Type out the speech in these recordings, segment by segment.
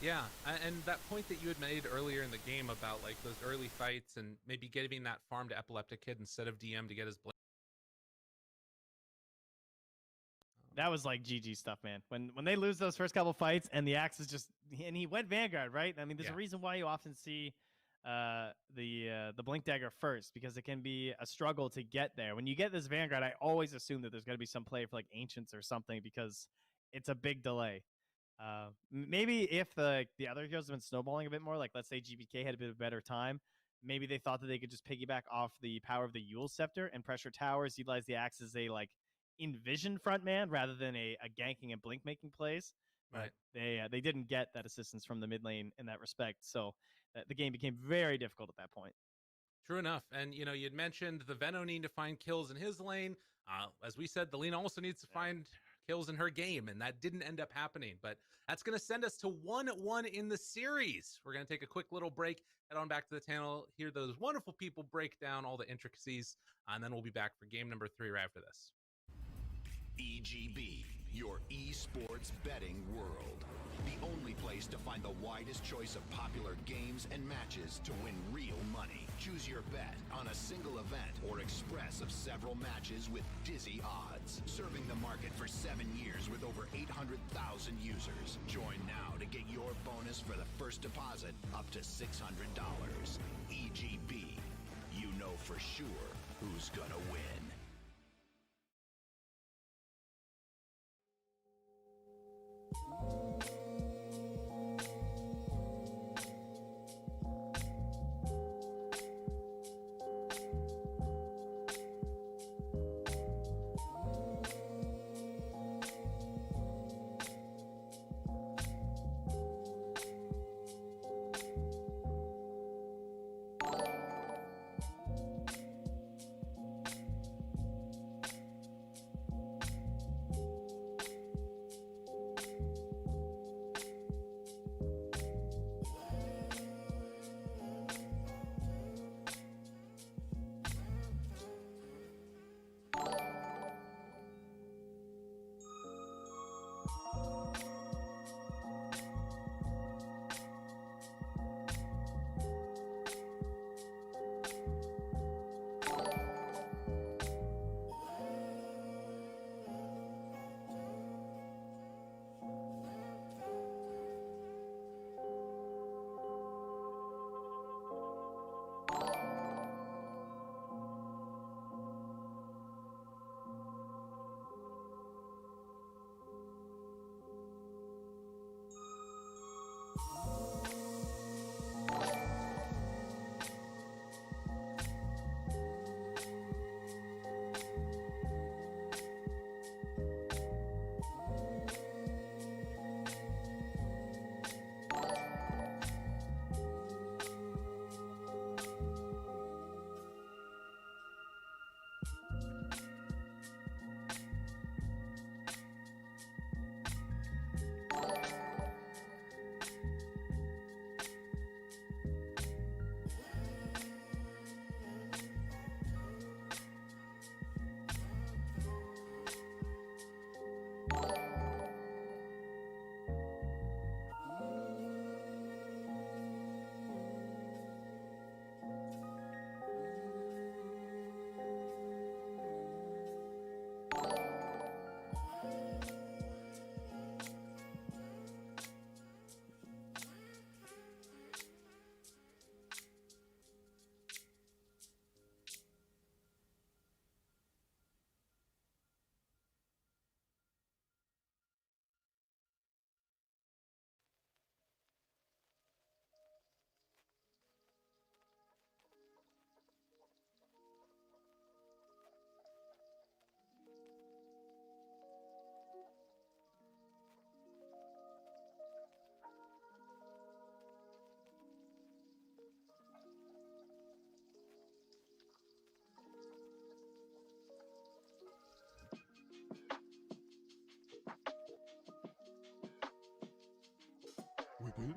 Yeah, and that point that you had made earlier in the game about like those early fights and maybe giving that farm to Epileptic Kid instead of DM to get his blade. That was like GG stuff, man. When they lose those first couple fights and the axe is just and he went Vanguard, right? I mean, there's a reason why you often see the Blink Dagger first, because it can be a struggle to get there. When you get this Vanguard, I always assume that there's going to be some play for like Ancients or something, because it's a big delay. Maybe if the other heroes have been snowballing a bit more, like let's say GBK had a bit of a better time, maybe they thought that they could just piggyback off the power of the Eul Scepter and pressure towers, utilize the axe as a like envision front man rather than a ganking and blink making plays. But they didn't get that assistance from the mid lane in that respect, so the game became very difficult at that point. True enough. And, you know, you'd mentioned the Veno needing to find kills in his lane. As we said, the Lina also needs to find kills in her game, and that didn't end up happening. But that's going to send us to 1-1 in the series. We're going to take a quick little break, head on back to the channel, hear those wonderful people break down all the intricacies, and then we'll be back for game number 3 right after this. EGB, your esports betting world. The only place to find the widest choice of popular games and matches to win real money. Choose your bet on a single event or express of several matches with dizzy odds. Serving the market for 7 years with over 800,000 users. Join now to get your bonus for the first deposit up to $600. EGB, you know for sure who's gonna win. We good?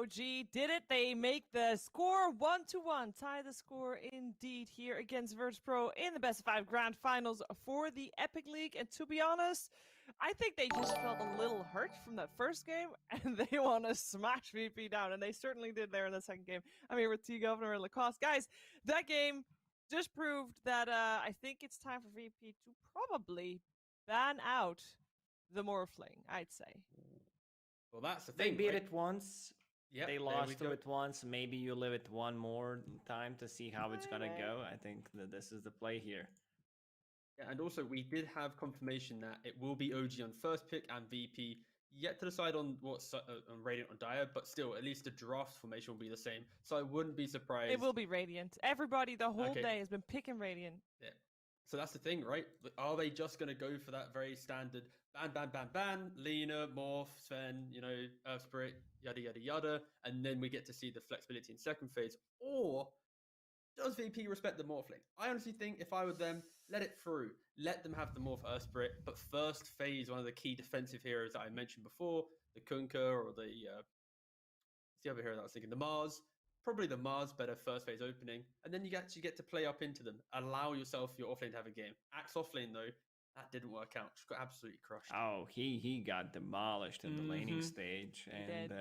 OG did it. They make the score 1-1. Tie the score indeed here against Virtus.pro in the best of 5 grand finals for the Epic League. And to be honest, I think they just felt a little hurt from that first game and they want to smash VP down. And they certainly did there in the second game. I'm here with T Governor and Lacoste. Guys, that game just proved that I think it's time for VP to probably ban out the Morphling, I'd say. Well, that's the They thing. beat right? it once. Yep, They there we lost to go. it once. Maybe you live it one more time to see how it's gonna Maybe. go. I think that this is the play here. Yeah, and also we did have confirmation that it will be OG on first pick and VP yet to decide on what's on Radiant or Dire, but still, at least the draft formation will be the same. So I wouldn't be surprised. It will be Radiant. Everybody the whole Okay. day has been picking Radiant. Yeah. So that's the thing, right? Are they just going to go for that very standard ban, Lena, Morph, Sven, Earth Spirit, yada, yada, yada, and then we get to see the flexibility in second phase? Or does VP respect the Morphling? I honestly think if I were them, let it through. Let them have the Morph Earth Spirit, but first phase, one of the key defensive heroes that I mentioned before, the Kunkka or the other hero that I was thinking, the Mars. Probably the Mars better first phase opening, and then you actually get to play up into them. Allow yourself your offlane to have a game. Axe offlane though, that didn't work out. Just got absolutely crushed. Oh, he got demolished in the laning stage, He and did.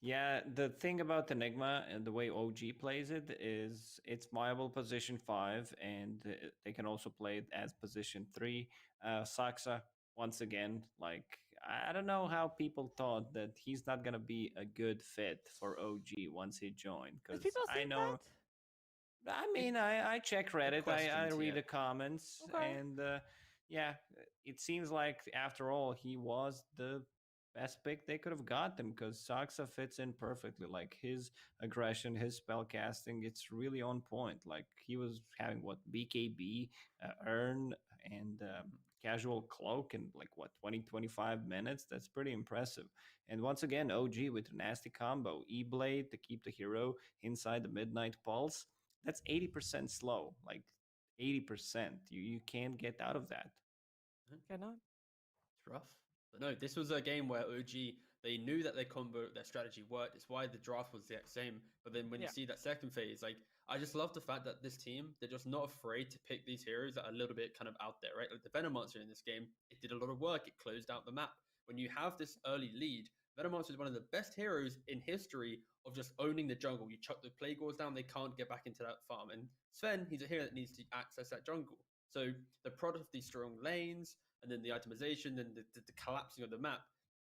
yeah, the thing about Enigma and the way OG plays it is it's viable position 5, and they can also play it as position 3. Saksa, once again, like I don't know how people thought that he's not gonna be a good fit for OG once he joined, Did because people I think know. that? I mean, I check Reddit, I questions, read yeah. the comments, Okay. and yeah, it seems like after all, he was the best pick they could have got him, because Saksa fits in perfectly. Like his aggression, his spell casting, it's really on point. Like he was having what BKB, Earn, and Casual Cloak in like what 20-25 minutes. That's pretty impressive. And once again, OG with a nasty combo, E-Blade to keep the hero inside the Midnight Pulse. That's 80% slow, like 80%. You can't get out of that. Cannot. It's rough. But no, this was a game where OG, they knew that their combo, their strategy worked. It's why the draft was the exact same. But then when Yeah. you see that second phase, like I just love the fact that this team, they're just not afraid to pick these heroes that are a little bit kind of out there, right? Like the Venomancer in this game, it did a lot of work. It closed out the map. When you have this early lead, Venomancer is one of the best heroes in history of just owning the jungle. You chuck the Plagueors down, they can't get back into that farm. And Sven, he's a hero that needs to access that jungle. So the product of these strong lanes, and then the itemization, and the collapsing of the map,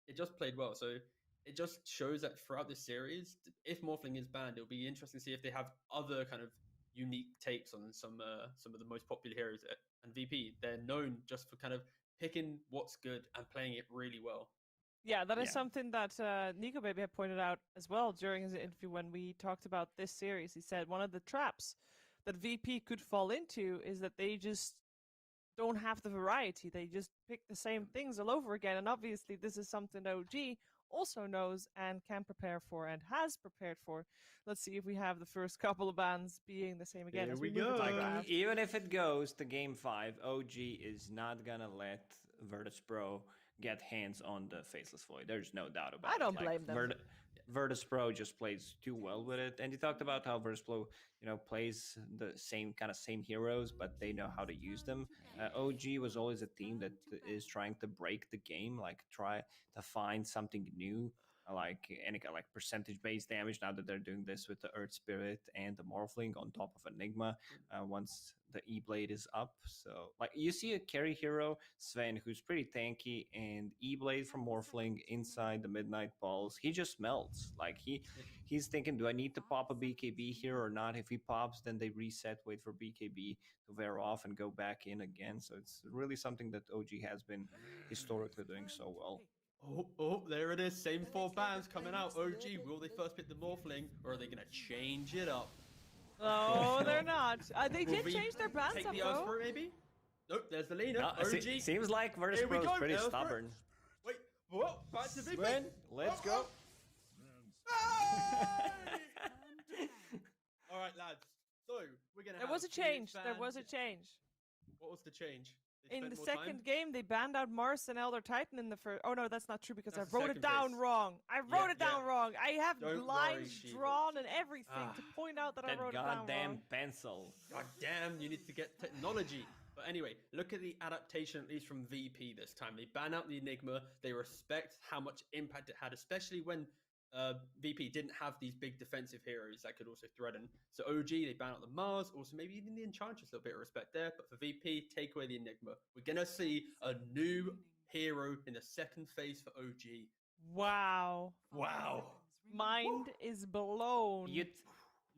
it just played well. So it just shows that throughout this series, if Morphling is banned, it'll be interesting to see if they have other kind of unique takes on some of the most popular heroes. And VP, they're known just for kind of picking what's good and playing it really well. Yeah, that is Yeah. something that Nico Baby had pointed out as well during his interview when we talked about this series. He said one of the traps that VP could fall into is that they just don't have the variety. They just pick the same things all over again. And obviously, this is something OG also knows and can prepare for and has prepared for. Let's see if we have the first couple of bans being the same again. Here as we move into go. the Like draft. even if it goes to game 5, OG is not gonna let Virtus.pro get hands on the Faceless Void. There's no doubt about it. I don't Like, blame them. Virtus.pro just plays too well with it, and you talked about how Virtus.pro, plays the same heroes, but they know how to use them. OG was always a team that is trying to break the game, like try to find something new, like any kind of like percentage-based damage. Now that they're doing this with the Earth Spirit and the Morphling on top of Enigma, once the E-Blade is up. So like you see a carry hero, Sven, who's pretty tanky, and E-Blade from Morphling inside the Midnight Pulse, he just melts. Like he's thinking, do I need to pop a BKB here or not? If he pops, then they reset, wait for BKB to wear off and go back in again. So it's really something that OG has been historically doing so well. Oh, there it is. Same 4 bans coming out. OG, will they first pick the Morphling, or are they going to change it up? No, they're not. They Will did we change their bans take up, the Earth though. Spirit, maybe? Nope, there's the Lena. No, OG. seems like Here we Virtus.pro is go, pretty Earth Spirit. stubborn. Wait, whoa, back to VP. Sven, let's go. All right, lads. So we're gonna. There have was a Phoenix change. There was a banned. change. What was the change? They In spent the more time? second game, they banned out Mars and Elder Titan in the first. Oh no, that's not true because That's I the wrote it second down phase. wrong. I wrote it down yeah. wrong. I have Don't worry, lines She-Hulk. drawn and everything to Ah, point out that I That wrote it down goddamn wrong. pencil. God damn, you need to get technology. But anyway, look at the adaptation, at least from VP this time. They ban out the Enigma. They respect how much impact it had, especially when VP didn't have these big defensive heroes that could also threaten. So OG, they ban out the Mars, also maybe even the Enchantress, a little bit of respect there. But for VP, take away the Enigma. We're going to see a new hero in the second phase for OG. Wow. Wow. Mind is blown.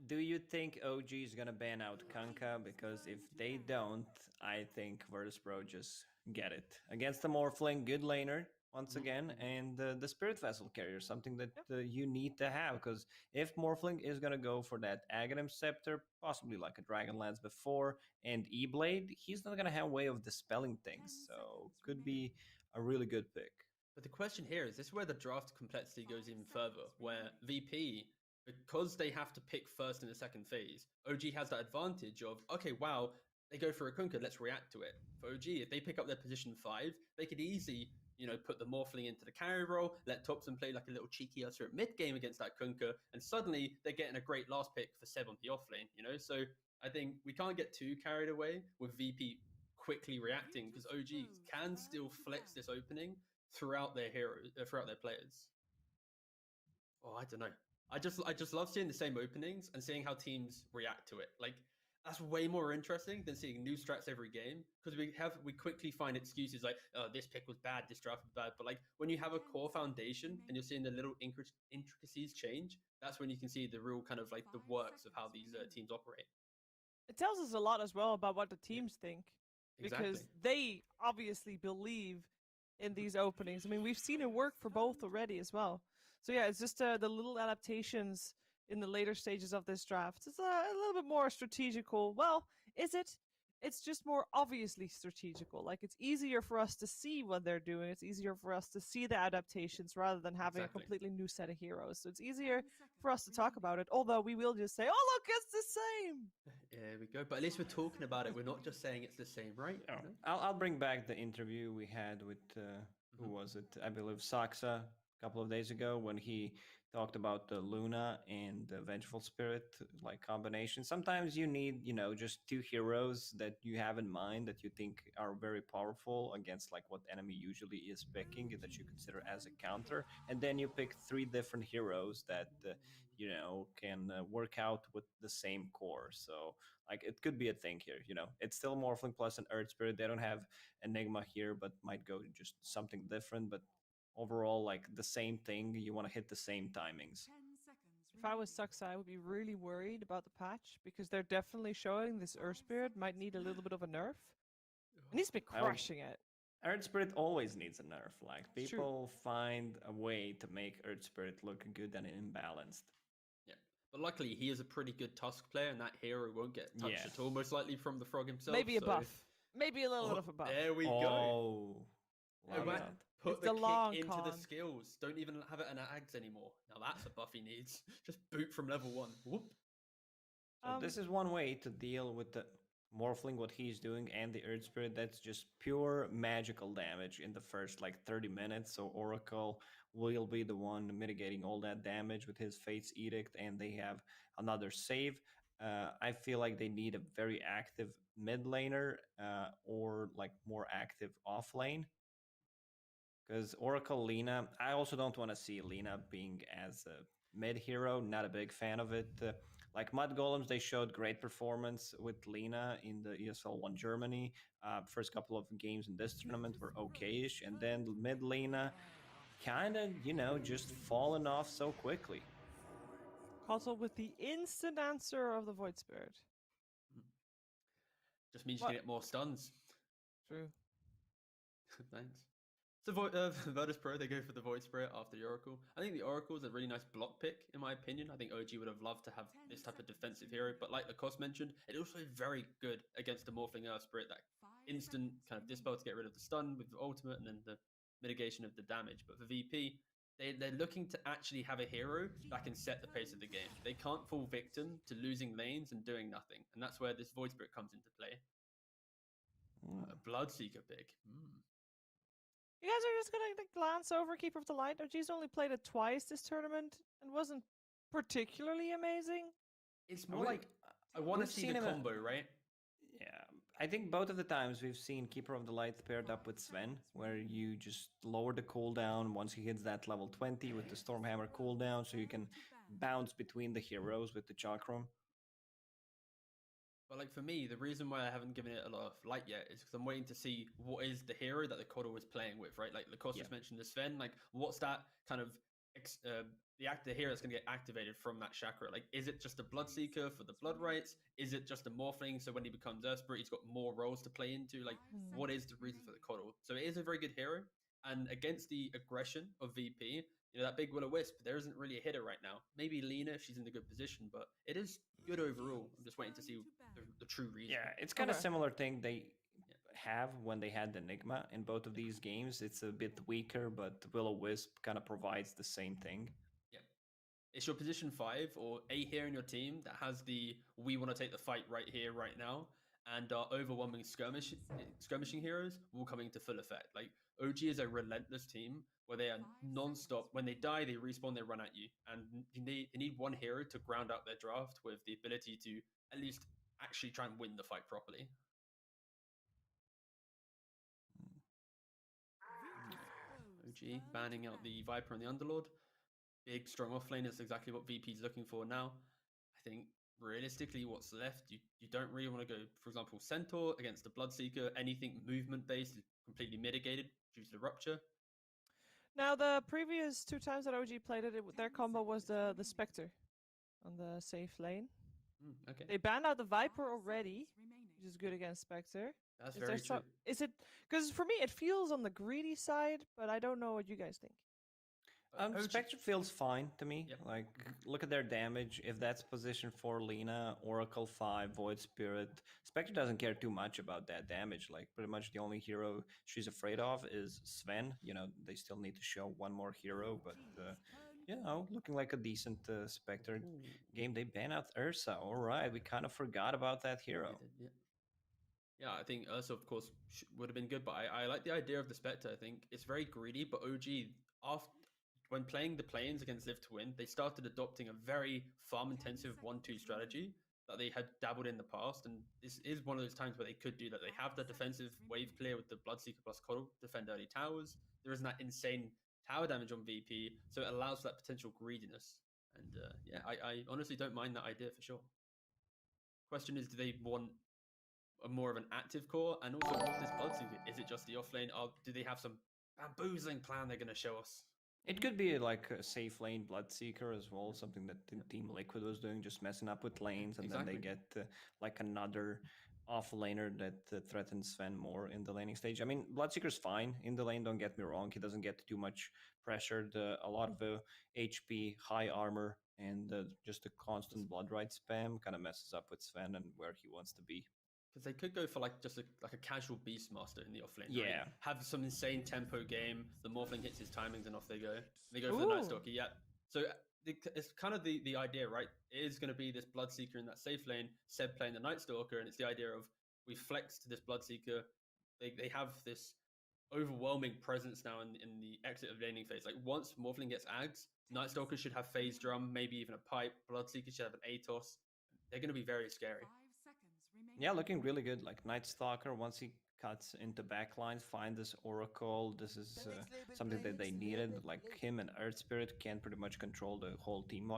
Do you think OG is gonna ban out Kanka? Because if they don't, I think Virtus.pro just get it against the Morphling, good laner once again, and the Spirit Vessel carrier, something that you need to have. Because if Morphling is gonna go for that Aghanim Scepter, possibly like a Dragonlance before, and E-Blade, he's not gonna have a way of dispelling things, so could be a really good pick. But the question here is this where the draft complexity goes even further, where VP, because they have to pick first in the second phase, OG has that advantage of, okay, wow, they go for a Kunkka, let's react to it. For OG, if they pick up their position 5, they could easily, put the Morphling into the carry role, let Topson play like a little cheeky Ursa at mid-game against that Kunkka, and suddenly they're getting a great last pick for Seb on the offlane, So I think we can't get too carried away with VP quickly reacting, because OG can still flex this opening throughout their heroes, throughout their players. Oh, I don't know. I just love seeing the same openings and seeing how teams react to it. Like that's way more interesting than seeing new strats every game, because we quickly find excuses like, oh, this pick was bad, this draft was bad. But like when you have a core foundation and you're seeing the little intricacies change, that's when you can see the real kind of like the works of how these teams operate. It tells us a lot as well about what the teams think, because Exactly. they obviously believe in these openings. I mean, we've seen it work for both already as well. So yeah, it's just the little adaptations in the later stages of this draft. It's a little bit more strategical. Well, is it? It's just more obviously strategical. Like it's easier for us to see what they're doing. It's easier for us to see the adaptations rather than having Exactly. a completely new set of heroes. So it's easier for us to talk about it. Although we will just say, "Oh, look, it's the same." There we go. But at least we're talking about it. We're not just saying it's the same, right? Oh, I'll bring back the interview we had with who was it? I believe Saksa a couple of days ago when he talked about the Luna and the Vengeful Spirit like combination. Sometimes you need, just two heroes that you have in mind that you think are very powerful against like what enemy usually is picking that you consider as a counter, and then you pick 3 different heroes that can work out with the same core. So like it could be a thing here. It's still Morphling plus an Earth Spirit. They don't have Enigma here, but might go just something different. But overall, like the same thing. You want to hit the same timings. If I was Suxa, I would be really worried about the patch because they're definitely showing this Earth Spirit might need a little bit of a nerf. It needs to be crushing it. Earth Spirit always needs a nerf. Like It's true. people find a way to make Earth Spirit look good and imbalanced. Yeah. But luckily, he is a pretty good Tusk player, and that hero won't get touched Yeah. at all, most likely from the Frog himself. Maybe a so- buff. Maybe a little bit of a buff. There we go. Oh, Yeah, love man, that. put It's the the long kick into the con. skills. Don't even have it in Ags anymore. Now that's a buff he needs. Just boot from level 1. Whoop. So this is one way to deal with the Morphling, what he's doing, and the Earth Spirit. That's just pure magical damage in the first like 30 minutes. So Oracle will be the one mitigating all that damage with his Fate's Edict, and they have another save. I feel like they need a very active mid laner or like more active off lane. Because Oracle Lina, I also don't want to see Lina being as a mid hero. Not a big fan of it. Like Mud Golems, they showed great performance with Lina in the ESL 1 Germany. First couple of games in this tournament were okay-ish. And then mid Lina kind of, just fallen off so quickly. Kotal with the instant answer of the Void Spirit. Just means you What? can get more stuns. True. Thanks. So Virtus.pro, they go for the Void Spirit after the Oracle. I think the Oracle is a really nice block pick, in my opinion. I think OG would have loved to have this type of defensive hero, but like Lacoste mentioned, it also is very good against the Morphling Earth Spirit, that instant kind of dispel to get rid of the stun with the ultimate and then the mitigation of the damage. But for VP, they're looking to actually have a hero that can set the pace of the game. They can't fall victim to losing lanes and doing nothing, and that's where this Void Spirit comes into play. A Bloodseeker pick. You guys are just gonna glance over Keeper of the Light. OG's only played it twice this tournament and wasn't particularly amazing. It's more like I want to we've see seen the him combo, right? Yeah, I think both of the times we've seen Keeper of the Light paired up with Sven, where you just lower the cooldown once he hits that level 20 with the Stormhammer cooldown, so you can bounce between the heroes with the Chakram. But like for me, the reason why I haven't given it a lot of light yet is because I'm waiting to see what is the hero that the Coddle was playing with, right? Like Lacoste just mentioned the Sven, like what's that kind of the hero that's going to get activated from that chakra? Like, is it just a Bloodseeker for the Blood Rights? Is it just a Morphling so when he becomes Earth Spirit, he's got more roles to play into? Like, what is the reason for the Coddle? So it is a very good hero, and against the aggression of VP, you know, that big Will-O-Wisp, there isn't really a hitter right now. Maybe Lina if she's in a good position, but it is good overall. I'm just waiting to see the true reason. Yeah, it's kind of similar thing they have when they had the Enigma in both of these games. It's a bit weaker, but Will-O-Wisp kind of provides the same thing. Yeah. It's your position 5 or a hero in your team that has the we want to take the fight right here, right now, and our overwhelming skirmishing heroes will come into full effect. Like, OG is a relentless team where they are non-stop. When they die, they respawn, they run at you. And they need one hero to ground out their draft with the ability to at least actually try and win the fight properly. OG banning out the Viper and the Underlord. Big, strong offlane is exactly what VP is looking for now. I think realistically what's left, you don't really want to go, for example, Centaur against the Bloodseeker. Anything movement-based is completely mitigated due to the Rupture. Now, the previous 2 times that OG played it, their combo was the Spectre on the safe lane. Okay. They banned out the Viper already, which is good against Spectre. That's very true. Is it, because for me it feels on the greedy side, but I don't know what you guys think. Spectre feels fine to me. Yep. Like, look at their damage. If that's position 4 Lina, Oracle 5, Void Spirit, Spectre doesn't care too much about that damage. Like, pretty much the only hero she's afraid of is Sven. You know, they still need to show one more hero, but you know, looking like a decent Spectre game. They ban out Ursa. All right, we kind of forgot about that hero. Yeah, I think Ursa, of course, would have been good, but I like the idea of the Spectre. I think it's very greedy, but OG, when playing the planes against Live to Win, they started adopting a very farm-intensive 1-2 strategy that they had dabbled in the past, and this is one of those times where they could do that. They have the defensive wave clear with the Bloodseeker plus Coddle, defend early towers. There isn't that insane tower damage on VP, so it allows for that potential greediness. And yeah, I honestly don't mind that idea for sure. Question is, do they want more of an active core? And also, what's this Bloodseeker? Is it just the offlane? Or do they have some bamboozling plan they're going to show us? It could be like a safe lane Bloodseeker as well, something that Team Liquid was doing, just messing up with lanes, and then they get like another off laner that threatens Sven more in the laning stage. I mean, Bloodseeker's fine in the lane, don't get me wrong. He doesn't get too much pressure. A lot of HP, high armor, and just a constant Blood Right spam kind of messes up with Sven and where he wants to be. Because they could go for like just a casual Beastmaster in the offlane. Yeah. Right? Have some insane tempo game. The Morphling hits his timings and off they go. They go for the Night Stalker. Yeah. So it's kind of the idea, right? It is going to be this Bloodseeker in that safe lane, Seb playing the Night Stalker, and it's the idea of we flex to this Bloodseeker. They have this overwhelming presence now in the exit of laning phase. Like once Morphling gets Ags, Night Stalker should have Phase Drum, maybe even a pipe. Bloodseeker should have an Atos. They're going to be very scary. Yeah, looking really good. Like Night Stalker, once he cuts into backlines, find this Oracle. This is something that they needed. Like him and Earth Spirit can pretty much control the whole team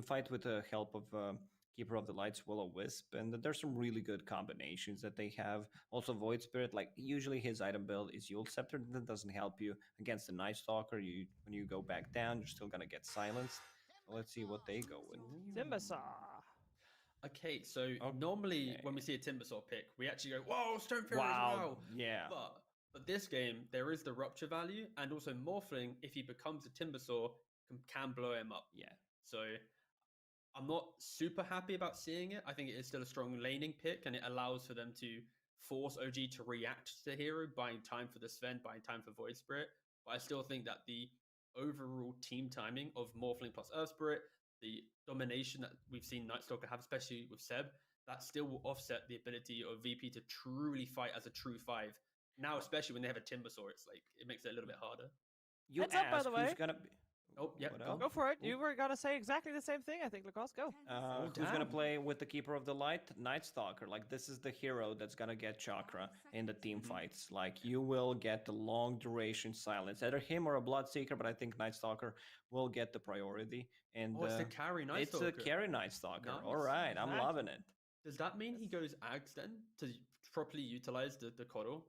fight with the help of Keeper of the Lights, Will-O-Wisp, and there's some really good combinations that they have. Also, Void Spirit, like usually his item build is Eul's Scepter. That doesn't help you against the Night Stalker. When you go back down, you're still gonna get silenced. So let's see what they go with. Timbersaw. Okay, so normally when we see a Timbersaw pick, we actually go, "Whoa, Stone Fury!" Wow, Wow. yeah. But this game, there is the Rupture value, and also Morphling, if he becomes a Timbersaw, can blow him up. Yeah. So I'm not super happy about seeing it. I think it is still a strong laning pick, and it allows for them to force OG to react to the hero, buying time for the Sven, buying time for Void Spirit. But I still think that the overall team timing of Morphling plus Earth Spirit, the domination that we've seen Night Stalker have, especially with Seb, that still will offset the ability of VP to truly fight as a true 5. Now, especially when they have a Timbersaw, it's like it makes it a little bit harder. You Heads up, by asked the who's way. gonna be. Oh, yeah, what go. else? Go for it. Ooh. You were gonna say exactly the same thing. I think Lacoste, go. Who's gonna damn. play with the Keeper of the Light? Night Stalker. Like this is the hero that's gonna get Chakra in the team fights. Like you will get the long duration silence, either him or a Bloodseeker. But I think Night Stalker will get the priority. And Oh, it's the carry Night it's Stalker. a carry Night Stalker. Nice. All right, I'm Nice. loving it. Does that mean he goes Ags then to properly utilize the Coddle?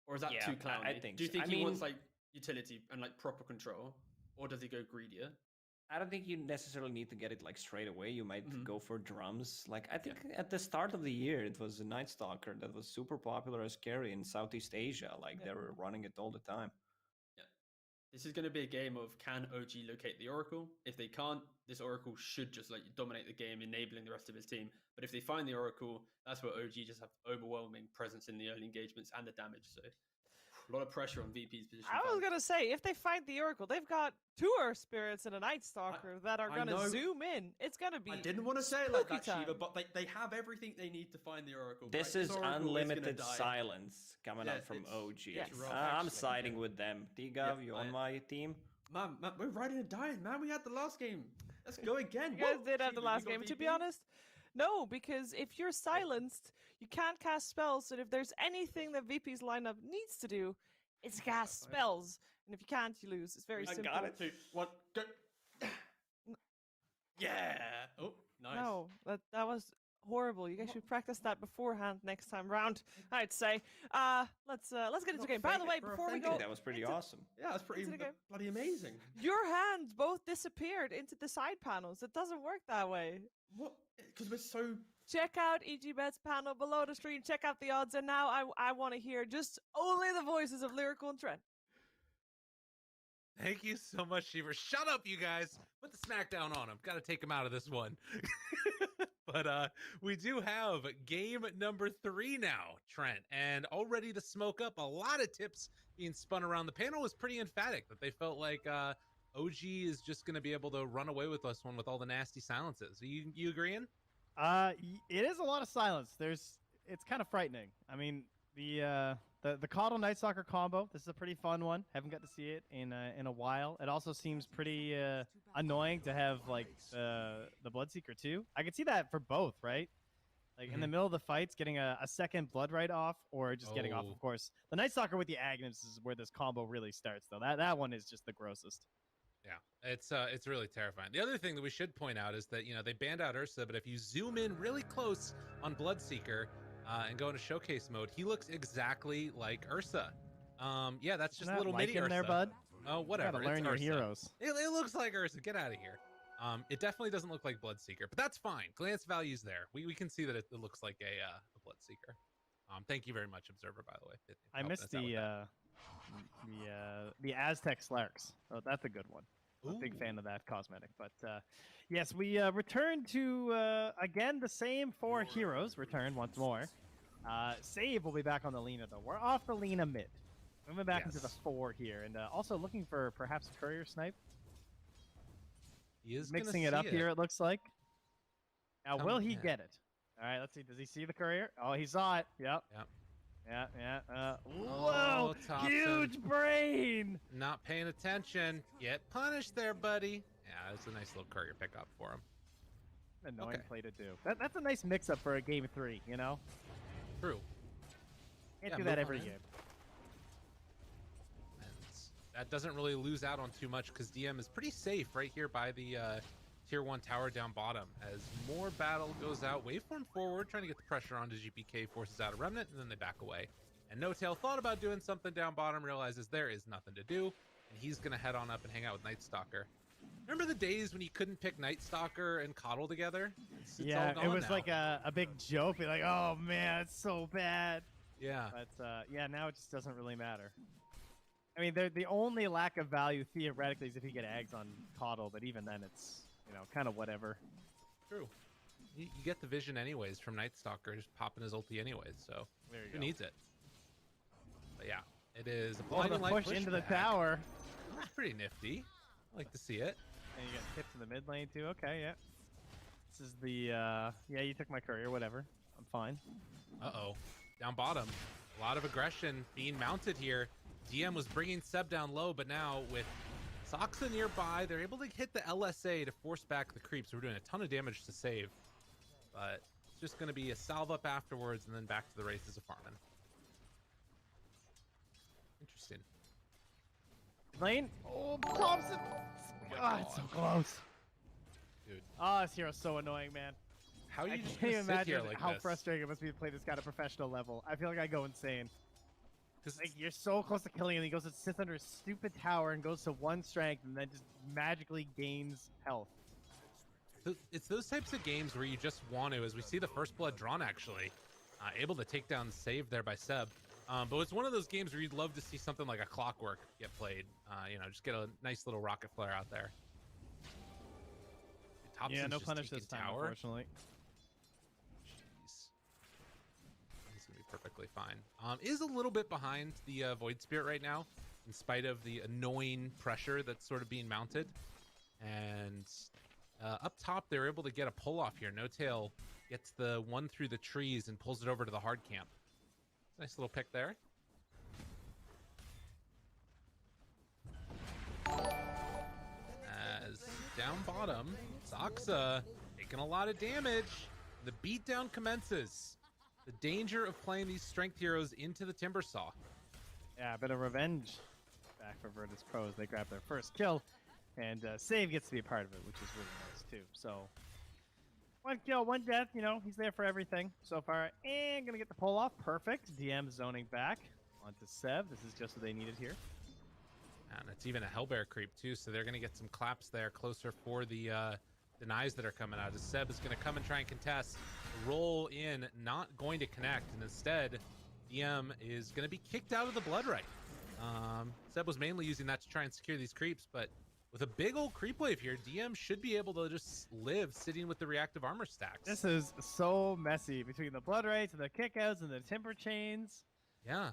Or is that Yeah, too I clowny? think Do you so. think I he wants mean- like utility and like proper control? Or does he go greedier? I don't think you necessarily need to get it like straight away. You might Mhm. go for drums. Like I think at the start of the year, it was a Night Stalker that was super popular as carry in Southeast Asia. Like they were running it all the time. This is going to be a game of can OG locate the Oracle? If they can't, this Oracle should just like dominate the game, enabling the rest of his team. But if they find the Oracle, that's where OG just have overwhelming presence in the early engagements and the damage. So a lot of pressure on VP's position. I was five. gonna say, if they find the Oracle, they've got 2 Earth Spirits and a Night Stalker that are I gonna know. zoom in. It's gonna be. I didn't want to say it like that, spooky Shiva, time. but they have everything they need to find the Oracle. This right? is Oracle gonna unlimited die. silence coming Yeah, up from it's- OG. Yes. rough, I'm actually. siding with them. D-Gov, you on my team? Man, we're riding and dying, man. We had the last game. Let's go again. You guys Woo! did have the Shiva, you last got game. To VP? be honest, no, because if you're silenced, you can't cast spells. And if there's anything that VP's lineup needs to do, it's cast spells. And if you can't, you lose. It's very I simple. got it. 2, 1, go. Yeah. Oh, nice. No, that was horrible. You guys should practice that beforehand next time round. I'd say. Let's get into the game. By the fake way, it for before we I go, think that was pretty into- awesome. Yeah, that's pretty Into the game. bloody amazing. your hands both disappeared into the side panels. It doesn't work that way. What? Because we're so. Check out EG Bet's panel below the stream. Check out the odds. And now I want to hear just only the voices of Lyrical and Trent. Thank you so much, Shiver. Shut up, you guys. Put the smackdown on him. Got to take him out of this one. But we do have game number 3 now, Trent, and all ready to smoke up. A lot of tips being spun around. The panel was pretty emphatic that they felt like OG is just going to be able to run away with this one with all the nasty silences. Are you agreeing? It is a lot of silence. It's kind of frightening. I mean, the Coddle Night Stalker combo. This is a pretty fun one. Haven't got to see it in a while. It also seems pretty annoying to have like the Bloodseeker too. I could see that for both, right? Like in the middle of the fights, getting a second Blood Right off, or just getting off. Oh. Of course, the Night Stalker with the Agnes is where this combo really starts, though. That one is just the grossest. Yeah, it's really terrifying. The other thing that we should point out is that they banned out Ursa, but if you zoom in really close on Bloodseeker and go into showcase mode, he looks exactly like Ursa. Yeah, that's just Isn't a that little like mini him Ursa. there, bud. Oh, whatever. Gotta learn it's your Ursa. heroes. It looks like Ursa. Get out of here. It definitely doesn't look like Bloodseeker, but that's fine. Glance value's there. We can see that it looks like a Bloodseeker. Thank you very much, Observer. By the way, I missed the Aztec Slarks. Oh, that's a good one. I'm a big fan of that cosmetic. But yes, we return to again the same 4 heroes. Return once more. Save will be back on the Lina though. We're off the Lina mid. Moving back into the Yes. 4 here, and also looking for perhaps Courier Snipe. He is gonna Mixing it see up here, it looks like. Now, will he yeah. get it? All right, let's see. Does he see the Courier? Oh, he saw it. Yep. Yep. Yeah. Oh, Whoa! Thompson. Huge brain! Not paying attention. Get punished there, buddy. Yeah, it's a nice little courier pickup for him. Annoying Okay. play to do. That's a nice mix-up for a game 3, you know? True. Can't Yeah, do that move every on in. game. And that doesn't really lose out on too much because DM is pretty safe right here by the tier 1 tower down bottom. As more battle goes out, waveform forward, trying to get the pressure onto GPK, forces out a remnant, and then they back away. And No Tail thought about doing something down bottom, realizes there is nothing to do, and he's gonna head on up and hang out with Night Stalker. Remember the days when you couldn't pick Night Stalker and Coddle together? It's Yeah, all it gone was now. like a big joke. Be like, oh man, it's so bad. Yeah. But yeah, now it just doesn't really matter. I mean, the only lack of value theoretically is if you get eggs on Coddle, but even then it's, kind of whatever. True. You get the vision anyways from Night Stalker, just popping his ulti anyways, so There you who go. needs it? But yeah, it is a Oh, the blinding light push into the pushback. tower. That's pretty nifty. I like to see it. And you get tipped in the mid lane too. Okay, yeah. This is the yeah, you took my courier, whatever. I'm fine. Uh-oh. Down bottom. A lot of aggression being mounted here. DM was bringing Seb down low, but now with Soxa nearby, they're able to hit the LSA to force back the creeps. We're doing a ton of damage to save, but it's just going to be a salve up afterwards and then back to the races of farming. Interesting. Lane. Oh, Thompson. God, it's so close. Dude. Oh, this hero's so annoying, man. How are you I just can't gonna even sit here imagine like how this? frustrating it must be to play this guy at a professional level. I feel like I go insane. 'Cause Like, you're so close to killing him, he goes and sits under a stupid tower and goes to 1 strength and then just magically gains health. it's those types of games where you just want to, as we see the first blood drawn actually, able to take down the save there by Seb. But it's one of those games where you'd love to see something like a Clockwork get played. You know, just get a nice little rocket flare out there. Thompson's Yeah, no just punish taking this time, tower. unfortunately. Jeez. He's gonna be perfectly fine. Is a little bit behind the Void Spirit right now, in spite of the annoying pressure that's sort of being mounted. And up top, they're able to get a pull off here. No Tail gets the one through the trees and pulls it over to the hard camp. Nice little pick there. As down bottom, Soxa taking a lot of damage. The beatdown commences. The danger of playing these strength heroes into the Timbersaw. Yeah, a bit of revenge back for Virtus Pro as they grab their first kill. And Save gets to be a part of it, which is really nice too. So, 1 kill, 1 death, you know, he's there for everything so far. And gonna get the pull off, perfect. DM zoning back onto Seb. This is just what they needed here. And it's even a Hellbear creep too, so they're going to get some claps there closer for the denies that are coming out. As Seb is going to come and try and contest. Roll in, not going to connect, and instead, DM is going to be kicked out of the Blood Right. Seb was mainly using that to try and secure these creeps, but with a big old creep wave here, DM should be able to just live sitting with the reactive armor stacks. This is so messy between the Blood Rights and the kickouts and the Timber Chains. Yeah.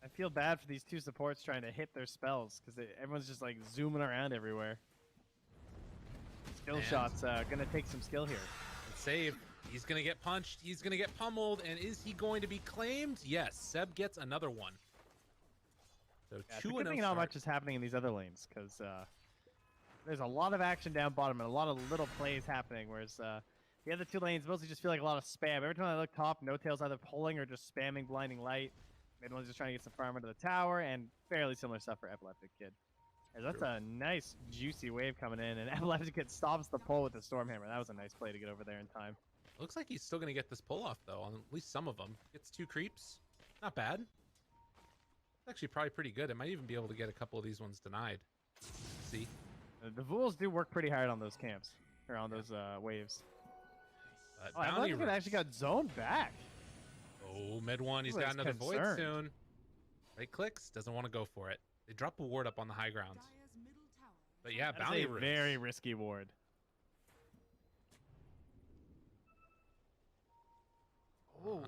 I feel bad for these 2 supports trying to hit their spells because everyone's just like zooming around everywhere. Skill Man. shots gonna take some skill here. Save. He's going to get punched. He's going to get pummeled. And is he going to be claimed? Yes. Seb gets another one. So Yeah, it's a 2 good and thing 0 not start. much is happening in these other lanes because there's a lot of action down bottom and a lot of little plays happening. Whereas the other 2 lanes mostly just feel like a lot of spam. Every time I look top, No Tail's either pulling or just spamming Blinding Light. Mid one's just trying to get some farm into the tower, and fairly similar stuff for Epileptic Kid. And that's a nice juicy wave coming in, and Epileptic Kid stops the pull with the Stormhammer. That was a nice play to get over there in time. Looks like he's still going to get this pull off, though, on at least some of them. Gets 2 creeps. Not bad. It's actually probably pretty good. It might even be able to get a couple of these ones denied. See? The Vools do work pretty hard on those camps, or on those waves. But Oh, Epileptic Kid actually got zoned back. Oh, mid one. He's Ooh, got that's another void concerned. soon. Right clicks. Doesn't want to go for it. They drop a ward up on the high ground. But yeah, That's bounty a roots. very risky ward. Oh,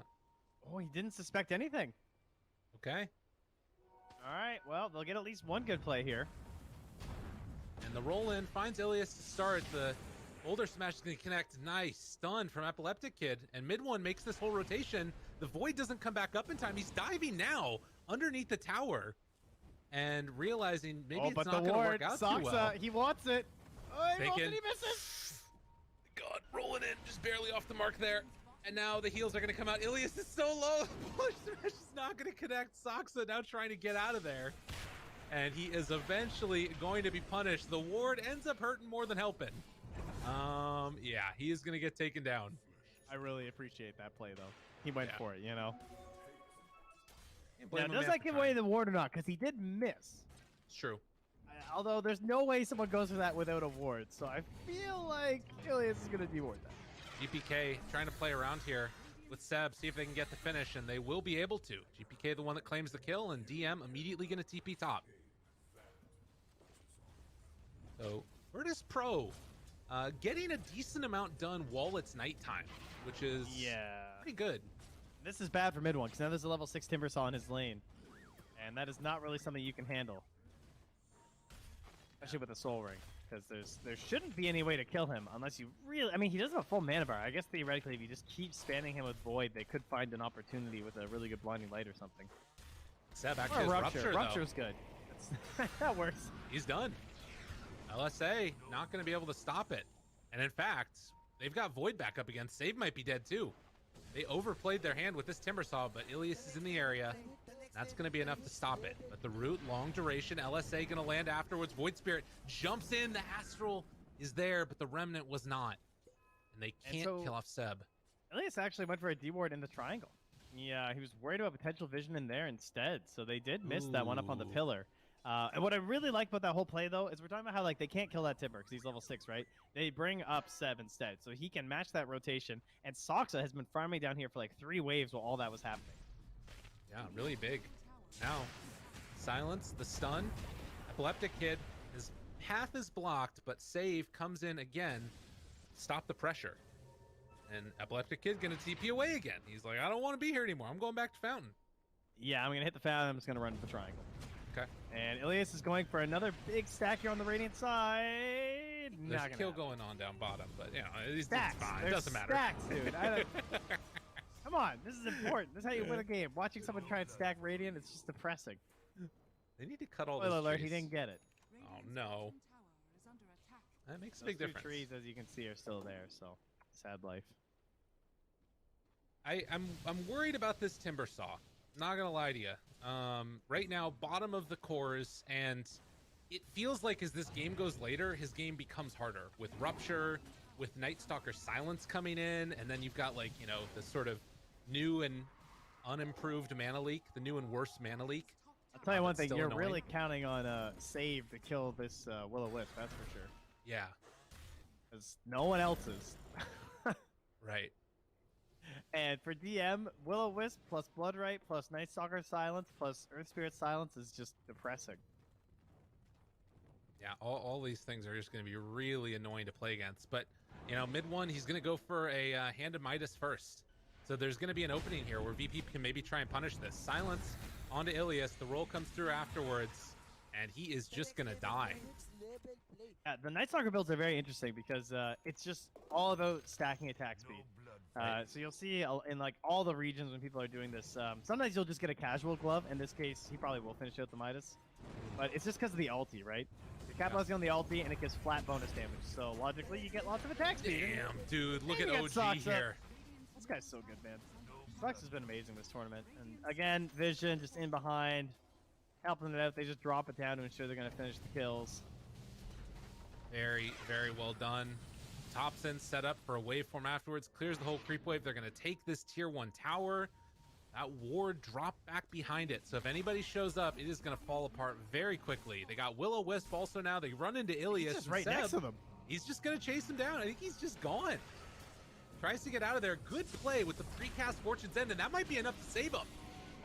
oh, he didn't suspect anything. Okay. All right, well, they'll get at least 1 good play here. And the roll in finds Ilias to start. The Boulder Smash is going to connect. Nice stun from Epileptic Kid. And mid one makes this whole rotation. The Void doesn't come back up in time. He's diving now underneath the tower and realizing maybe oh, it's but not the going to ward, work out Soxa, too well. he wants it. Oh, he wants it, Taken. he misses. God, rolling in, just barely off the mark there. And now the heals are going to come out. Ilias is so low. Push Smash is not going to connect. Soxa now trying to get out of there. And he is eventually going to be punished. The ward ends up hurting more than helping. Yeah, he is going to get taken down. I really appreciate that play, though. He went Yeah. for it, you know. Can't blame Now, a does man that for give trying. away the ward or not? Because he did miss. It's true. Although there's no way someone goes for that without a ward. So I feel like Ilias is going to deward that. GPK trying to play around here with Seb, see if they can get the finish, and they will be able to. GPK the one that claims the kill, and DM immediately going to TP top. So, Virtus Pro getting a decent amount done while it's nighttime, which is pretty good. This is bad for mid one because now there's a level 6 Timbersaw in his lane. And that is not really something you can handle. Especially with a Soul Ring. because there shouldn't be any way to kill him unless you really. I mean, he doesn't have a full mana bar. I guess theoretically, if you just keep spamming him with Void, they could find an opportunity with a really good Blinding Light or something. Seb Or actually a has Rupture. though. Rupture's good. That works. He's done. LSA not going to be able to stop it. And in fact, they've got Void back up again. Save might be dead too. They overplayed their hand with this Timbersaw, but Ilias is in the area. That's going to be enough to stop it. But the root, long duration, LSA going to land afterwards. Void Spirit jumps in. The Astral is there, but the Remnant was not. And they can't kill off Seb. Ilias actually went for a D-ward in the triangle. Yeah, he was worried about potential vision in there instead, so they did miss that one up on the Ooh. pillar. And what I really like about that whole play, though, is we're talking about how like they can't kill that Timber because he's level 6, right? They bring up Seb instead, so he can match that rotation. And Soxa has been farming down here for like 3 waves while all that was happening. Yeah, really big. Now, Silence, the stun. Epileptic Kid, his path is blocked, but Save comes in again, stop the pressure. And Epileptic Kid gonna TP away again. He's like, I don't want to be here anymore. I'm going back to Fountain. Yeah, I'm gonna hit the fountain. I'm just gonna run to the triangle. Okay. And Ilias is going for another big stack here on the Radiant side. There's Not a gonna kill happen. going on down bottom, but you know, it's Stacks. fine. It There's doesn't matter. Stacks, dude. Come on, this is important. This is how you win a game. Watching someone try and stack Radiant, it's just depressing. They need to cut all Spoiler those alert, trees. he didn't get it. Oh no. That makes a Those big 2 difference. trees, as you can see, are still there, so sad life. I'm worried about this Timbersaw. Not gonna lie to you. Right now, bottom of the cores, and it feels like as this game goes later, his game becomes harder with Rupture, with Night Stalker Silence coming in, and then you've got like, you know, the sort of new and unimproved mana leak, the new and worse mana leak. I'll tell you one It's thing, still you're annoying. really counting on Save to kill this Will-O-Wisp, that's for sure. Yeah, Because no one else is. right. And for DM, Will-O-Wisp plus Bloodright plus Night Stalker Silence plus Earth Spirit Silence is just depressing. Yeah, all these things are just going to be really annoying to play against. But, you know, mid one, he's going to go for a Hand of Midas first. So there's going to be an opening here where VP can maybe try and punish this. Silence onto Ilias. The roll comes through afterwards, and he is just going to die. Yeah, the Night Stalker builds are very interesting because it's just all about stacking attack speed. So you'll see in like all the regions when people are doing this, sometimes you'll just get a casual glove. In this case, he probably will finish out the Midas. But it's just because of the ulti, right? You're capitalizing on the ulti and it gives flat bonus damage. So logically, you get lots of attack speed. Damn, dude, look And at you get OG Soxa. here. This guy's so good, man. Flux has been amazing this tournament. And again, Vision just in behind, helping it out. They just drop it down to ensure they're going to finish the kills. Very, very well done. Thompson set up for a waveform afterwards, clears the whole creep wave. They're going to take this tier 1 tower. That ward dropped back behind it. So if anybody shows up, it is going to fall apart very quickly. They got Will-O-Wisp also now. They run into Ilias. He's just and right next Seb. to them. He's just going to chase him down. I think he's just gone. Tries to get out of there. Good play with the precast Fortune's End, and that might be enough to save him.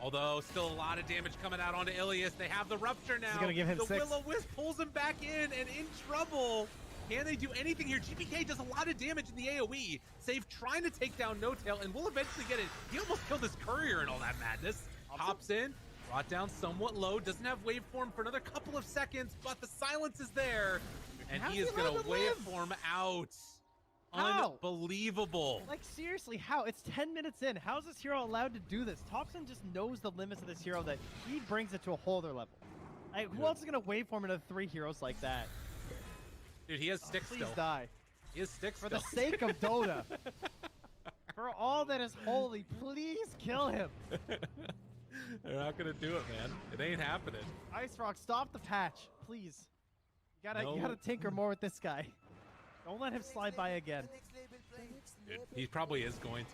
Although, still a lot of damage coming out onto Ilias. They have the Rupture now. gonna give him the 6. Will-O-Wisp pulls him back in and in trouble. Can they do anything here? GPK does a lot of damage in the AoE. Save trying to take down No Tail and will eventually get it. He almost killed his courier in all that madness. Hops in, brought down somewhat low. Doesn't have waveform for another couple of seconds, but the silence is there. And How's he is he going allowed to to live? waveform out. How? Unbelievable. Like, seriously, how? It's 10 minutes in. How is this hero allowed to do this? Thompson just knows the limits of this hero that he brings it to a whole other level. Like, who else is going to waveform into 3 heroes like that? Dude, he has sticks Please still. die. He has sticks For still. the sake of Dota. For all that is holy, please kill him. They're not going to do it, man. It ain't happening. Ice Rock, stop the patch, please. You No. gotta tinker more with this guy. Don't let him slide by again. Dude, he probably is going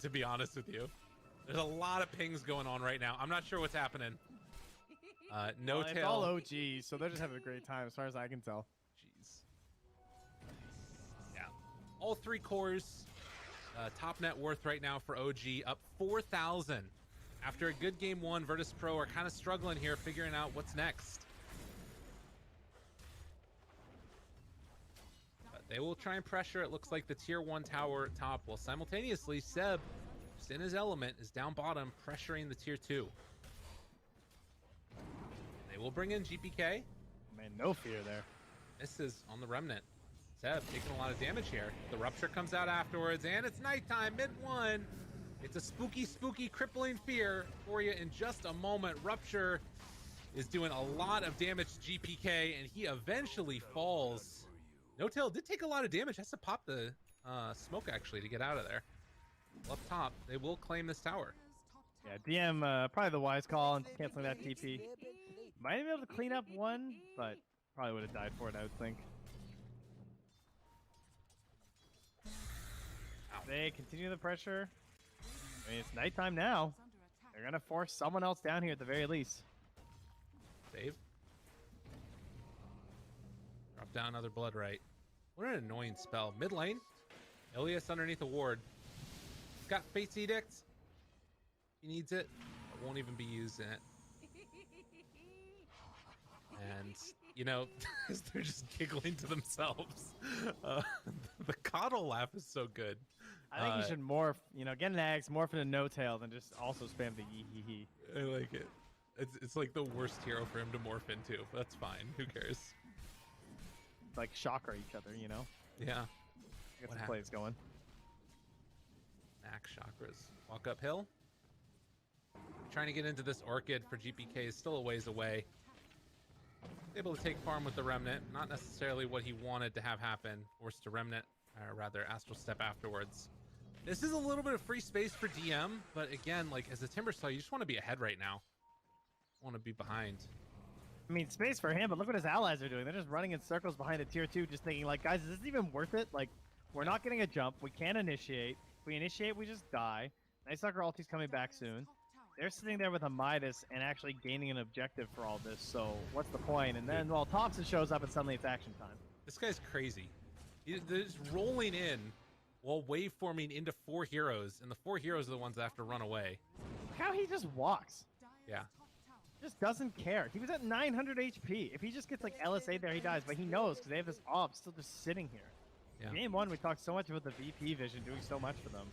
to be honest with you. There's a lot of pings going on right now. I'm not sure what's happening. No It's Tail. all OG, so they're just having a great time as far as I can tell. Jeez. Yeah. All 3 cores. Top net worth right now for OG up 4,000. After a good game 1, Virtus Pro are kind of struggling here, figuring out what's next. But they will try and pressure. It looks like the tier 1 tower top, while simultaneously Seb, just in his element, is down bottom, pressuring the tier 2. They will bring in GPK. Man, no fear there. This is on the Remnant. Seb taking a lot of damage here. The Rupture comes out afterwards, and it's nighttime, mid one. It's a spooky, spooky, crippling fear for you in just a moment. Rupture is doing a lot of damage to GPK, and he eventually falls. No-Tail did take a lot of damage. Has to pop the smoke, actually, to get out of there. Up top, they will claim this tower. Yeah, DM, probably the wise call and canceling that TP. Might have been able to clean up one, but probably would have died for it, I would think. They continue the pressure. I mean, it's nighttime now. They're going to force someone else down here at the very least. Save. Drop down another Blood Right. What an annoying spell. Mid lane. Ilias underneath a ward. He's got Fate's Edict. He needs it. But won't even be using it. And, you know, they're just giggling to themselves. The coddle laugh is so good. I think you should morph, you know, get an axe, morph into No-Tail, then just also spam the yee-hee-hee. I like it. It's like the worst hero for him to morph into. But that's fine. Who cares? Like chakra each other, you know? Yeah. Get some plays going. Max chakras. Walk uphill. Trying to get into this Orchid for GPK is still a ways away. Able to take farm with the Remnant. Not necessarily what he wanted to have happen. Forced to Remnant, or rather Astral Step afterwards. This is a little bit of free space for DM, but again, like as a Timbersaw, you just want to be ahead right now. Want to be behind. I mean, space for him, but look what his allies are doing. They're just running in circles behind a tier 2, just thinking like, guys, is this even worth it? Like, we're not getting a jump. We can't initiate. If we initiate, we just die. Nice Sucker ulti's coming back soon. They're sitting there with a Midas and actually gaining an objective for all this, so what's the point? And then, well, Thompson shows up and suddenly it's action time. This guy's crazy. They're just rolling in while waveforming into 4 heroes, and the 4 heroes are the ones that have to run away. Look how he just walks. Yeah. Just doesn't care. He was at 900 HP. If he just gets like LSA there, he dies, but he knows because they have this AWP still just sitting here. Yeah. Game 1, we talked so much about the VP vision doing so much for them.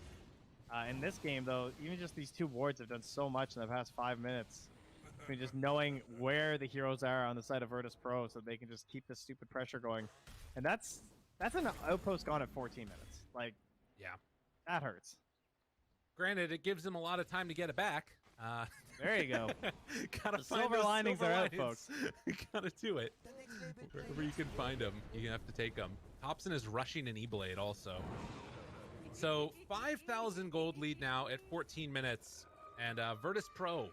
In this game, though, even just these 2 wards have done so much in the past 5 minutes. I mean, just knowing where the heroes are on the side of Virtus Pro so they can just keep this stupid pressure going. And that's an outpost gone at 14 minutes. Like, Yeah. that hurts. Granted, it gives them a lot of time to get it back. There you go. Gotta The find silver those linings silver are out, linings. Gotta do it. Wherever you can find them, you have to take them. Hobson is rushing an E-Blade also. So 5,000 gold lead now at 14 minutes. And Virtus Pro,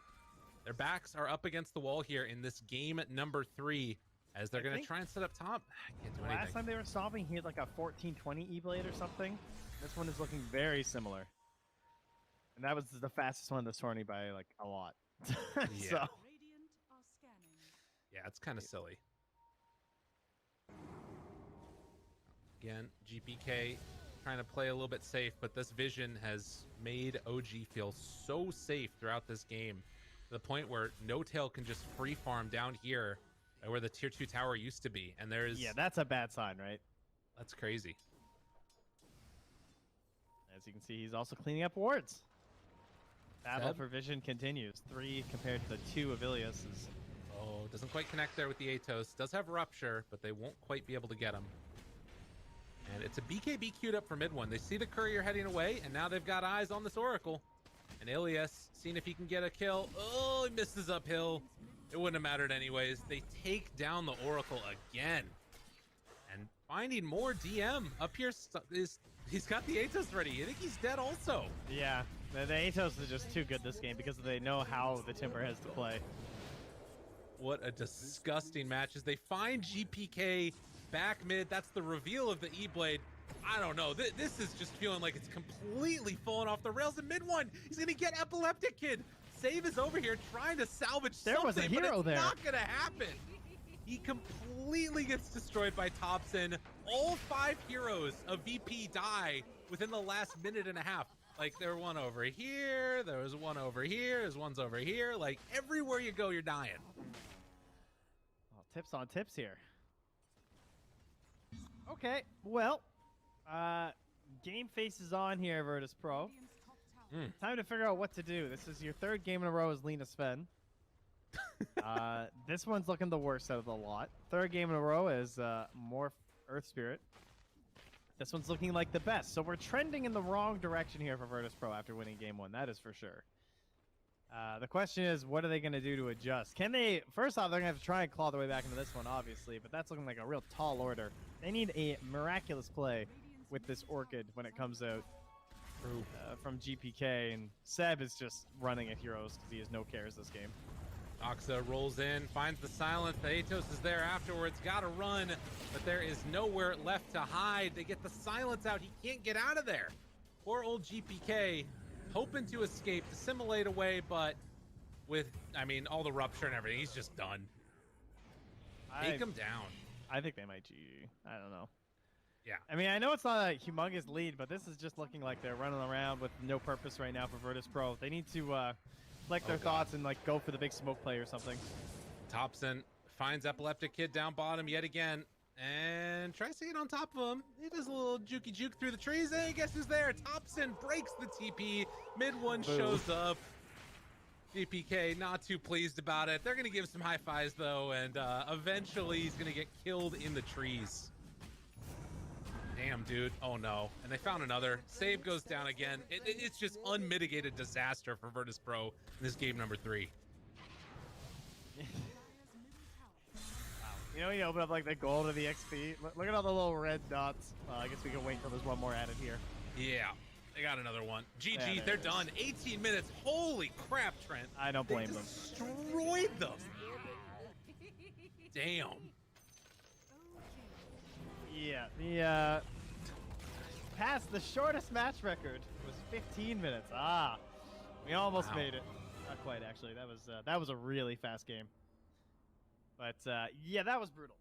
their backs are up against the wall here in this game number 3 as they're going to try and set up top. Can't do anything. Last time they were stopping, he had like a 1420 E-Blade or something. This one is looking very similar. And that was the fastest one in this tourney by like a lot. Yeah. So. Yeah, it's kind of silly. Again, GPK trying to play a little bit safe, but this vision has made OG feel so safe throughout this game to the point where No-Tail can just free farm down here where the tier 2 tower used to be. And there's... Yeah, that's a bad sign, right? That's crazy. As you can see, he's also cleaning up wards. Battle Seb? for vision continues. 3 compared to the 2 of Ilias's. Oh, doesn't quite connect there with the Atos. Does have Rupture, but they won't quite be able to get him. And it's a BKB queued up for mid one. They see the courier heading away, and now they've got eyes on this Oracle. And Ilias, seeing if he can get a kill. Oh, he misses uphill. It wouldn't have mattered anyways. They take down the Oracle again. And finding more DM up here is... He's got the Atos ready. I think he's dead also. Yeah, the Atos is just too good this game because they know how the Timber has to play. What a disgusting match as they find GPK back mid. That's the reveal of the E-Blade. I don't know. This is just feeling like it's completely falling off the rails in mid one. He's going to get Epileptic Kid. Save is over here trying to salvage something, was a hero but it's there. not going to happen. He completely gets destroyed by Thompson. All 5 heroes of VP die within the last minute and a half. Like, there was one over here, there was one over here, there's one's over here. Like, everywhere you go, you're dying. Oh, tips on tips here. Okay, well, game face is on here, Virtus Pro. Time to figure out what to do. This is your 3rd game in a row as Lena Sven. This one's looking the worst out of the lot. Third game in a row is Morph Earth Spirit. This one's looking like the best. So we're trending in the wrong direction here for Virtus Pro after winning game one. That is for sure. The question is, what are they going to do to adjust? Can they... First off, they're going to have to try and claw their way back into this one, obviously. But that's looking like a real tall order. They need a miraculous play with this Orchid when it comes out from GPK. And Seb is just running at heroes because he has no cares this game. Oxa rolls in, finds the silence. The Atos is there afterwards. Got to run, but there is nowhere left to hide. They get the silence out. He can't get out of there. Poor old GPK, hoping to escape, assimilate away, but with, I mean, all the rupture and everything, he's just done. Take him down. I think they might GG. I don't know. Yeah. I mean, I know it's not a humongous lead, but this is just looking like they're running around with no purpose right now for Virtus Pro. They need to collect their thoughts and like go for the big smoke play or something. Thompson finds Epileptic Kid down bottom yet again and tries to get on top of him. He does a little jukey juke through the trees. Hey, guess who's there? Thompson breaks the TP. Mid one shows up. GPK not too pleased about it. They're going to give some high fives though, and eventually he's going to get killed in the trees. Damn, dude. Oh no. And they found another. Save goes down again. It's just unmitigated disaster for Virtus Pro in this game number 3. You know, you open up like the gold of the XP. Look at all the little red dots. I guess we can wait till there's one more added here. Yeah. They got another one. GG, Yeah, they're done. 18 minutes. Holy crap, Trent. I don't blame them. Destroyed them. Damn. Yeah, the shortest match record was 15 minutes. We almost made it. Not quite, actually. That was a really fast game. But yeah, that was brutal.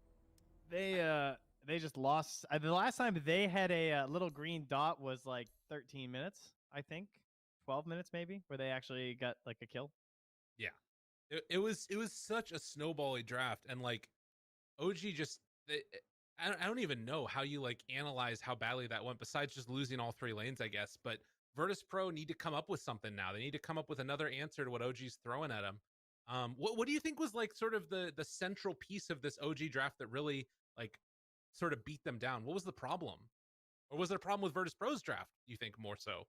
They just lost. The last time they had a little green dot was like 13 minutes, I think, 12 minutes maybe, where they actually got like a kill. Yeah, it was such a snowbally draft, and like OG just. I don't even know how you like analyze how badly that went besides just losing all 3 lanes, I guess. But Virtus Pro need to come up with something now. They need to come up with another answer to what OG's throwing at them. What do you think was like sort of the central piece of this OG draft that really like sort of beat them down? What was the problem? Or was it a problem with Virtus Pro's draft, you think, more so?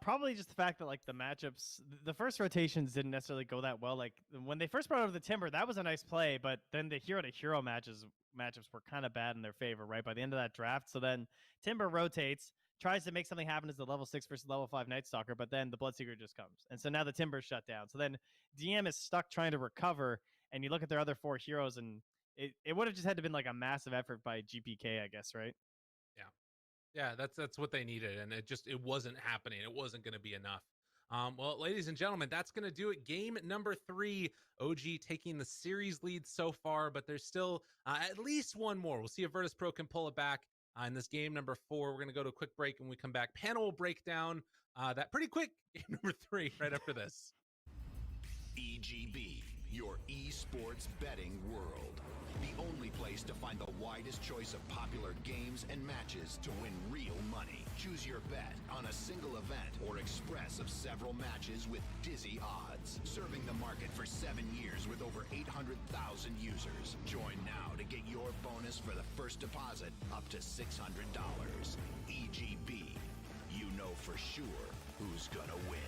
Probably just the fact that like the matchups, the first rotations didn't necessarily go that well. Like when they first brought over the Timber, that was a nice play, but then the hero to hero matchups were kind of bad in their favor, right? By the end of that draft. So then Timber rotates, tries to make something happen as the level 6 versus level 5 Night Stalker, but then the Bloodseeker just comes. And so now the Timber's shut down. So then DM is stuck trying to recover, and you look at their other 4 heroes, and it would have just had to been like a massive effort by GPK, I guess, right? Yeah, that's what they needed, and it wasn't happening. It wasn't going to be enough. Well, ladies and gentlemen, that's going to do it. Game number 3, OG taking the series lead so far, but there's still at least one more. We'll see if Virtus Pro can pull it back in this game number 4. We're going to go to a quick break. When we come back, panel will break down that pretty quick game number 3 right after this. EGB, your esports betting world. The only place to find the widest choice of popular games and matches to win real money. Choose your bet on a single event or express of several matches with dizzy odds. Serving the market for 7 years with over 800,000 users. Join now to get your bonus for the first deposit up to $600. EGB, you know for sure who's gonna win.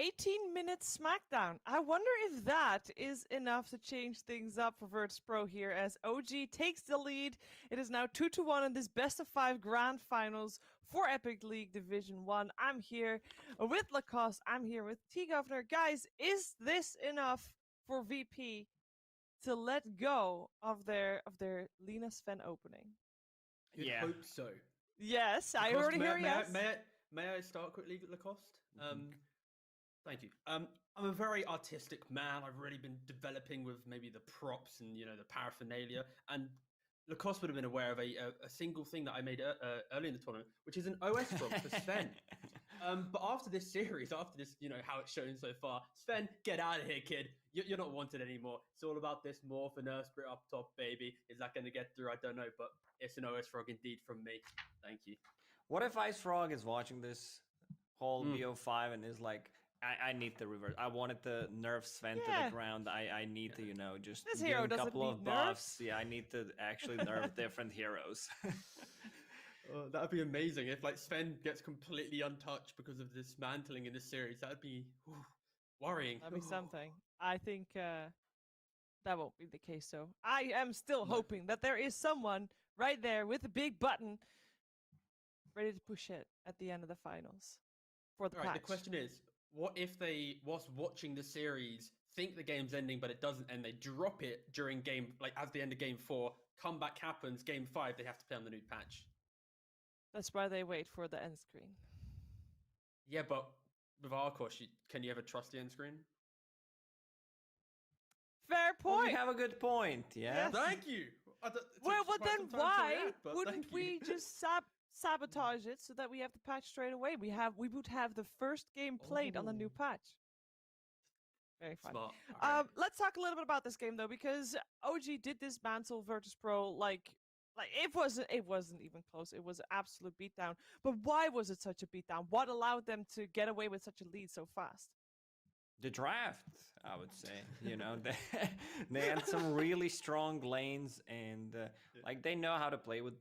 18-minute SmackDown. I wonder if that is enough to change things up for Virtus Pro here as OG takes the lead. It is now 2-1 in this best of 5 grand finals for Epic League Division 1. I'm here with Lacoste. I'm here with T-Governor. Guys, is this enough for VP to let go of their Lina Sven opening? You'd Yeah. hope so. Yes, I Lacoste, already hear yes. May I start quickly, Lacoste? Thank you. I'm a very artistic man. I've really been developing with maybe the props and the paraphernalia. And Lacoste would have been aware of a single thing that I made early in the tournament, which is an OS drop for Sven. But after this series, after this, how it's shown so far, Sven, get out of here, kid. You're not wanted anymore. It's all about this Morph and Earth Spirit up top, baby. Is that going to get through? I don't know, but it's an OS Frog indeed from me. Thank you. What if Ice Frog is watching this whole BO5 and is like, I need the reverse. I wanted to nerf Sven to the ground. I need to, just This give hero him a doesn't couple of need buffs. nerfs. Yeah, I need to actually nerf different heroes. That would be amazing if Sven gets completely untouched because of dismantling in this series. That would be worrying. That'd be something. I think that won't be the case, though. I am still hoping that there is someone right there with a big button ready to push it at the end of the finals for the All right, patch. the question is, what if they, whilst watching the series, think the game's ending, but it doesn't end? They drop it during game, at the end of game 4, comeback happens, game 5, they have to play on the new patch. That's why they wait for the end screen. Yeah, but with Arcos, can you ever trust the end screen? Fair Well, point. you have a good point. Yeah. Yes. Thank you. Well, then why wouldn't Thank you. we just sabotage it so that we have the patch straight away? We would have the first game played on the new patch. Very fun. Smart. All right. Let's talk a little bit about this game though, because OG did dismantle Virtus Pro like it wasn't even close. It was an absolute beatdown. But why was it such a beatdown? What allowed them to get away with such a lead so fast? The draft, I would say. They had some really strong lanes, and they know how to play with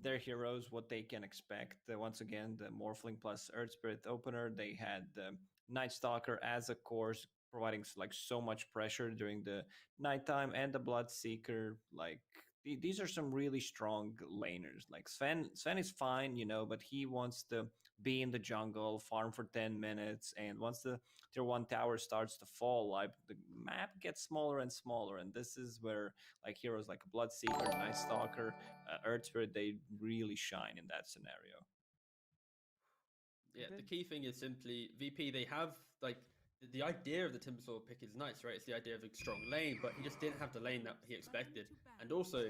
their heroes, what they can expect. Once again, the Morphling plus Earth Spirit opener. They had Night Stalker as a course, providing so much pressure during the nighttime, and the Bloodseeker. These are some really strong laners. Sven is fine, but he wants to be in the jungle, farm for 10 minutes, and once the tier 1 tower starts to fall, the map gets smaller and smaller, and this is where heroes like Bloodseeker, Night Stalker, Earth Spirit, they really shine in that scenario. Yeah, the key thing is simply VP. They have the idea of the Timbersaw pick is nice, right? It's the idea of a strong lane, but he just didn't have the lane that he expected. And also,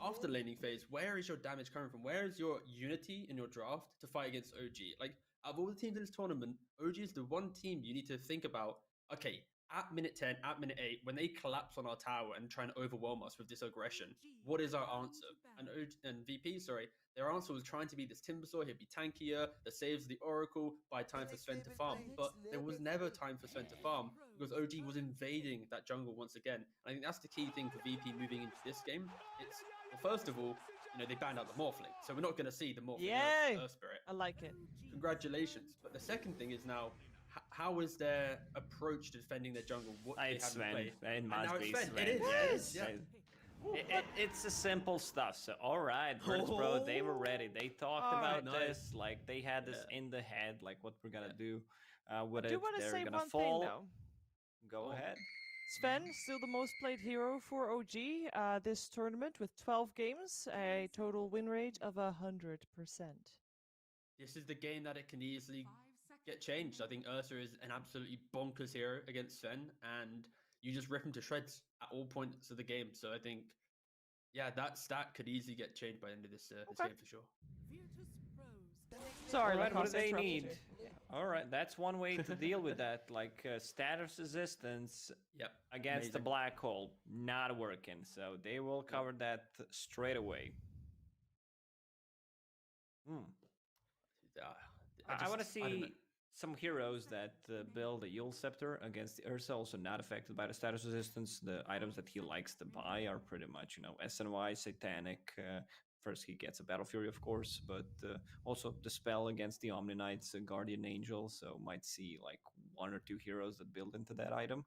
after the laning phase, where is your damage coming from? Where is your unity in your draft to fight against OG? Out of all the teams in this tournament, OG is the one team you need to think about. Okay, at minute 10, at minute 8, when they collapse on our tower and try and overwhelm us with this aggression, what is our answer? And VP, their answer was trying to be this Timbersaw. He'd be tankier, that saves the Oracle, buy time for Sven to farm. But there was never time for Sven to farm because OG was invading that jungle once again. And I think that's the key thing for VP moving into this game. It's, well, first of all, they banned out the Morphling, so we're not going to see the Morphling Earth Spirit. I like it. Congratulations. But the second thing is now, how is their approach to defending their jungle? What they It's haven't Sven. played? It must be Sven. It is. Yes. Yeah. It's the simple stuff. So, all right, Virtus Pro, they were ready. They talked about nice. this. They had this in the head, what we're gonna do with I it. do want to They're say gonna one fall. thing though. Go ahead. Sven, still the most played hero for OG this tournament with 12 games, a total win rate of 100%. This is the game that it can easily get changed. I think Ursa is an absolutely bonkers hero against Sven, and you just rip him to shreds at all points of the game. So I think, that stat could easily get changed by the end of this game for sure. Sorry, All right, what do Lacoste, they interrupted need? you. All right, that's one way to deal with that. Status resistance Yep. against the amazing. black hole, not working. So they will cover that straight away. I want to I don't know. see some heroes that build a Yule Scepter against the Ursa, also not affected by the status resistance. The items that he likes to buy are pretty much, SNY, Satanic, first he gets a Battle Fury, of course, but also Dispel against the Omni Knights, Guardian Angel, so might see like 1 or 2 heroes that build into that item.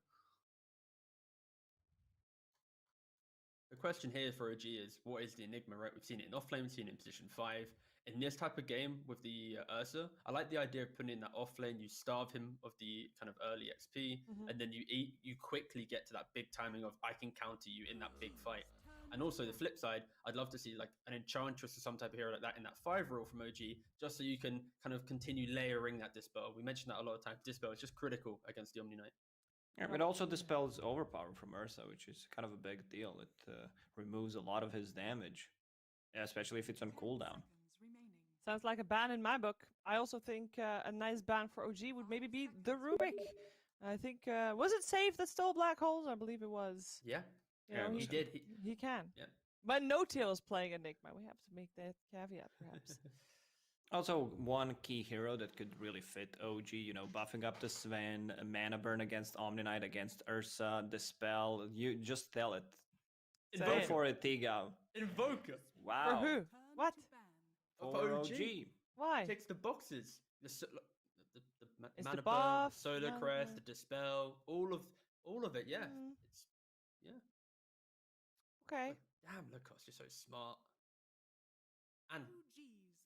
The question here for OG is, what is the Enigma, right? We've seen it in offlane, we've seen it in position 5. In this type of game with the Ursa, I like the idea of putting in that offlane. You starve him of the kind of early XP, and then you quickly get to that big timing of, I can counter you in that big fight. And also the flip side, I'd love to see like an Enchantress or some type of hero like that in that 5 role from OG, just so you can kind of continue layering that Dispel. We mentioned that a lot of times. Dispel is just critical against the Omni Knight. Yeah, but also Dispel's overpower from Ursa, which is kind of a big deal. It removes a lot of his damage, especially if it's on cooldown. Sounds like a ban in my book. I also think a nice ban for OG would maybe be the Rubik. I think, was it Safe that stole black holes? I believe it was. Yeah, You know, he did. He can. Yeah. But No Tail is playing Enigma. We have to make that caveat, perhaps. Also, one key hero that could really fit OG, you know, buffing up the Sven, Mana Burn against Omni Knight, against Ursa, Dispel. You just tell it. Go Say it. for it, Tiga. Invoker. Wow. For who? What? For OG. Why? Ticks the boxes. The It's Mana the Burn, buff, Solar Mana Crest, Burn. the Dispel, all of it. Yeah, it's Okay. damn. Lucas, you're so smart and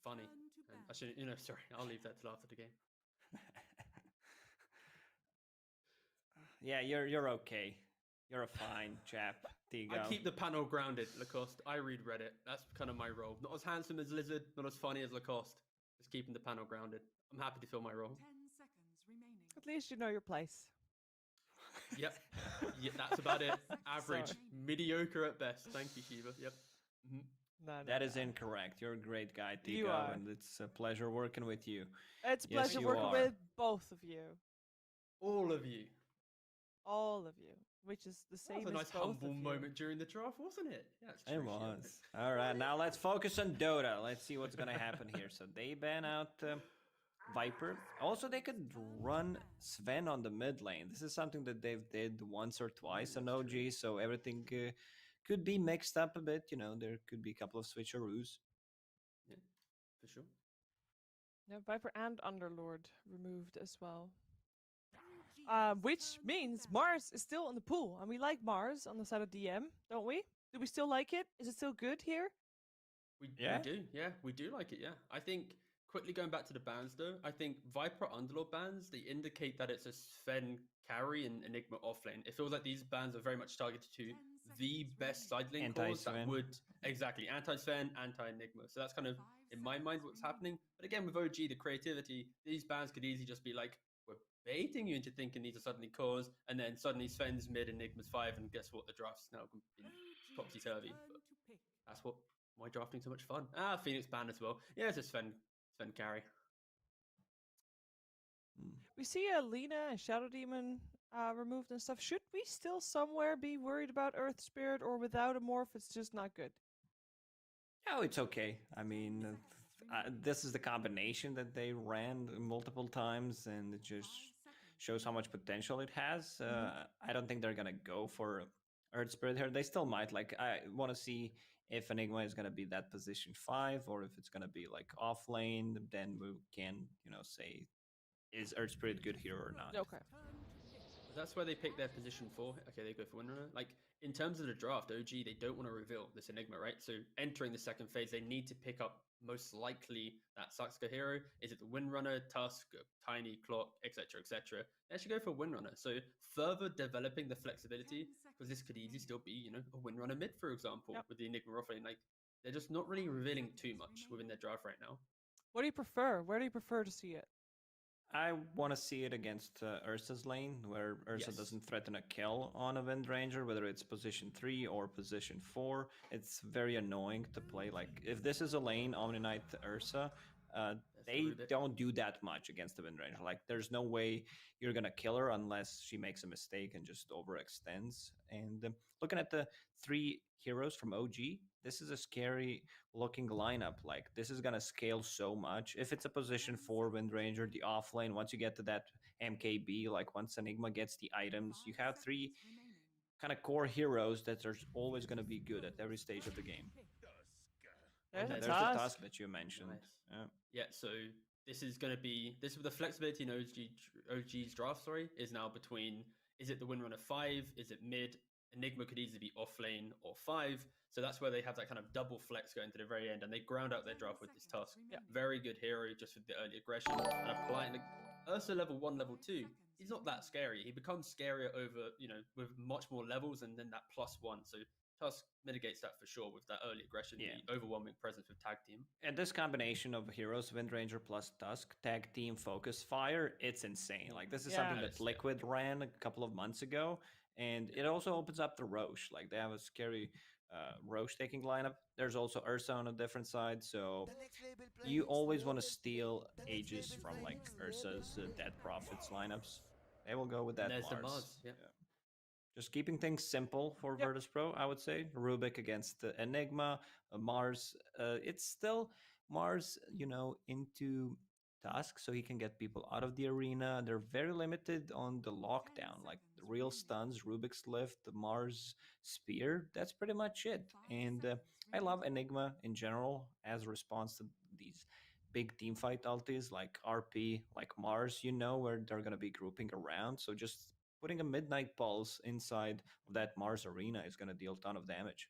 funny. And I should, sorry, I'll leave that till after the game. Yeah, you're okay. You're a fine chap, Tiga. I keep the panel grounded, Lacoste. I read Reddit. That's kind of my role. Not as handsome as Lizard, not as funny as Lacoste. Just keeping the panel grounded. I'm happy to fill my role. At least you know your place. Yep. Yeah, that's about it. Average. Sorry. Mediocre at best. Thank you, Shiva. Yep. No, That is incorrect. You're a great guy, You Tiga, are. and it's a pleasure working with you. It's a Yes, pleasure you working are. with both of you. All of you. All of you. Which is the That same was a as nice both humble of you. moment during the draft, wasn't it? Yeah, it's true, It Shiva. was. All right, now let's focus on Dota. Let's see what's going to happen here. So they ban out Viper. Also, they could run Sven on the mid lane. This is something that they've did once or twice on OG, so everything could be mixed up a bit. You know, there could be a couple of switcheroos. Yeah, for sure. Yeah, Viper and Underlord removed as well. Which means Mars is still in the pool, and we like Mars on the side of DM, don't we? Do we still like it? Is it still good here? We Yeah? do. Yeah, we do like it. Yeah. I think, quickly going back to the bans though, I think Viper Underlord bans, they indicate that it's a Sven carry and Enigma offlane. It feels like these bans are very much targeted to the best side lane cores that Anti-Sven. would, exactly, anti-Sven, anti-Enigma. So that's kind of, in my mind, what's happening. But again, with OG, the creativity, these bans could easily just be like, we're baiting you into thinking these are suddenly cores, and then suddenly Sven's mid, Enigma's 5, and guess what? The draft's now been topsy-turvy. But that's what, why drafting so much fun. Phoenix ban as well. Yeah, it's a Sven carry. We see Lena and Shadow Demon removed and stuff. Should we still somewhere be worried about Earth Spirit, or without a morph, it's just not good? Oh, it's okay. I mean, this is the combination that they ran multiple times, and it just shows how much potential it has. I don't think they're gonna go for Earth Spirit here. They still might. Like, I want to see if Enigma is gonna be that position 5, or if it's gonna be like off lane. Then we can, say, is Earth Spirit good here or not? Okay. That's where they pick their position 4. Okay, they go for Windrunner. Like, in terms of the draft, OG, they don't want to reveal this Enigma, right? So entering the second phase, they need to pick up most likely that Saxka hero. Is it the Windrunner, Tusk, Tiny, Clock, etc., etc.? They should go for Windrunner. So further developing the flexibility, because this could easily still be, a Windrunner mid, for example, with the Enigma offlane. Like, they're just not really revealing too much within their draft right now. What do you prefer? Where do you prefer to see it? I want to see it against Ursa's lane, where Ursa Yes. doesn't threaten a kill on a Wind Ranger, whether it's position 3 or position 4. It's very annoying to play. Like, if this is a lane, Omni Knight Ursa, they Rubik. don't do that much against the Wind Ranger. Like, there's no way you're going to kill her unless she makes a mistake and just overextends. And looking at the 3 heroes from OG, this is a scary looking lineup. Like, this is going to scale so much. If it's a position 4 Wind Ranger, the offlane, once you get to that MKB, like once Enigma gets the items, you have 3 kind of core heroes that are always going to be good at every stage of the game. There's Yeah, a There's the Tusk. task that you mentioned. Nice. Yeah. Yeah, so this is going to be this with the flexibility in OG's draft. Sorry, is now between is it the win run of 5? Is it mid? Enigma could easily be off lane or 5. So that's where they have that kind of double flex going to the very end, and they ground out their draft with this Tusk. Yeah. Very good hero just with the early aggression and applying Ursa level 1, level 2. He's not that scary. He becomes scarier over with much more levels and then that +1. So Tusk mitigates that for sure with that early aggression, Yeah. the overwhelming presence with tag team. And this combination of heroes, Windranger plus Tusk, tag team, focus, fire, it's insane. Like, this is Yeah. something That that is- Liquid ran a couple of months ago. And it also opens up the Roche. Like, they have a scary Roche taking lineup. There's also Ursa on a different side. So you always want to steal Aegis from, like, Ursa's Dead Prophets lineups. They will go with that And there's the Mars. Mars, yeah. Just keeping things simple for Yep. Virtus Pro, I would say. Rubik against Enigma, Mars. It's still Mars, into Tusk, so he can get people out of the arena. They're very limited on the lockdown, like the real stuns, Rubik's Lift, the Mars Spear. That's pretty much it. And I love Enigma in general as a response to these big team fight ultis like RP, like Mars, where they're going to be grouping around. So just putting a Midnight Pulse inside of that Mars arena is going to deal a ton of damage.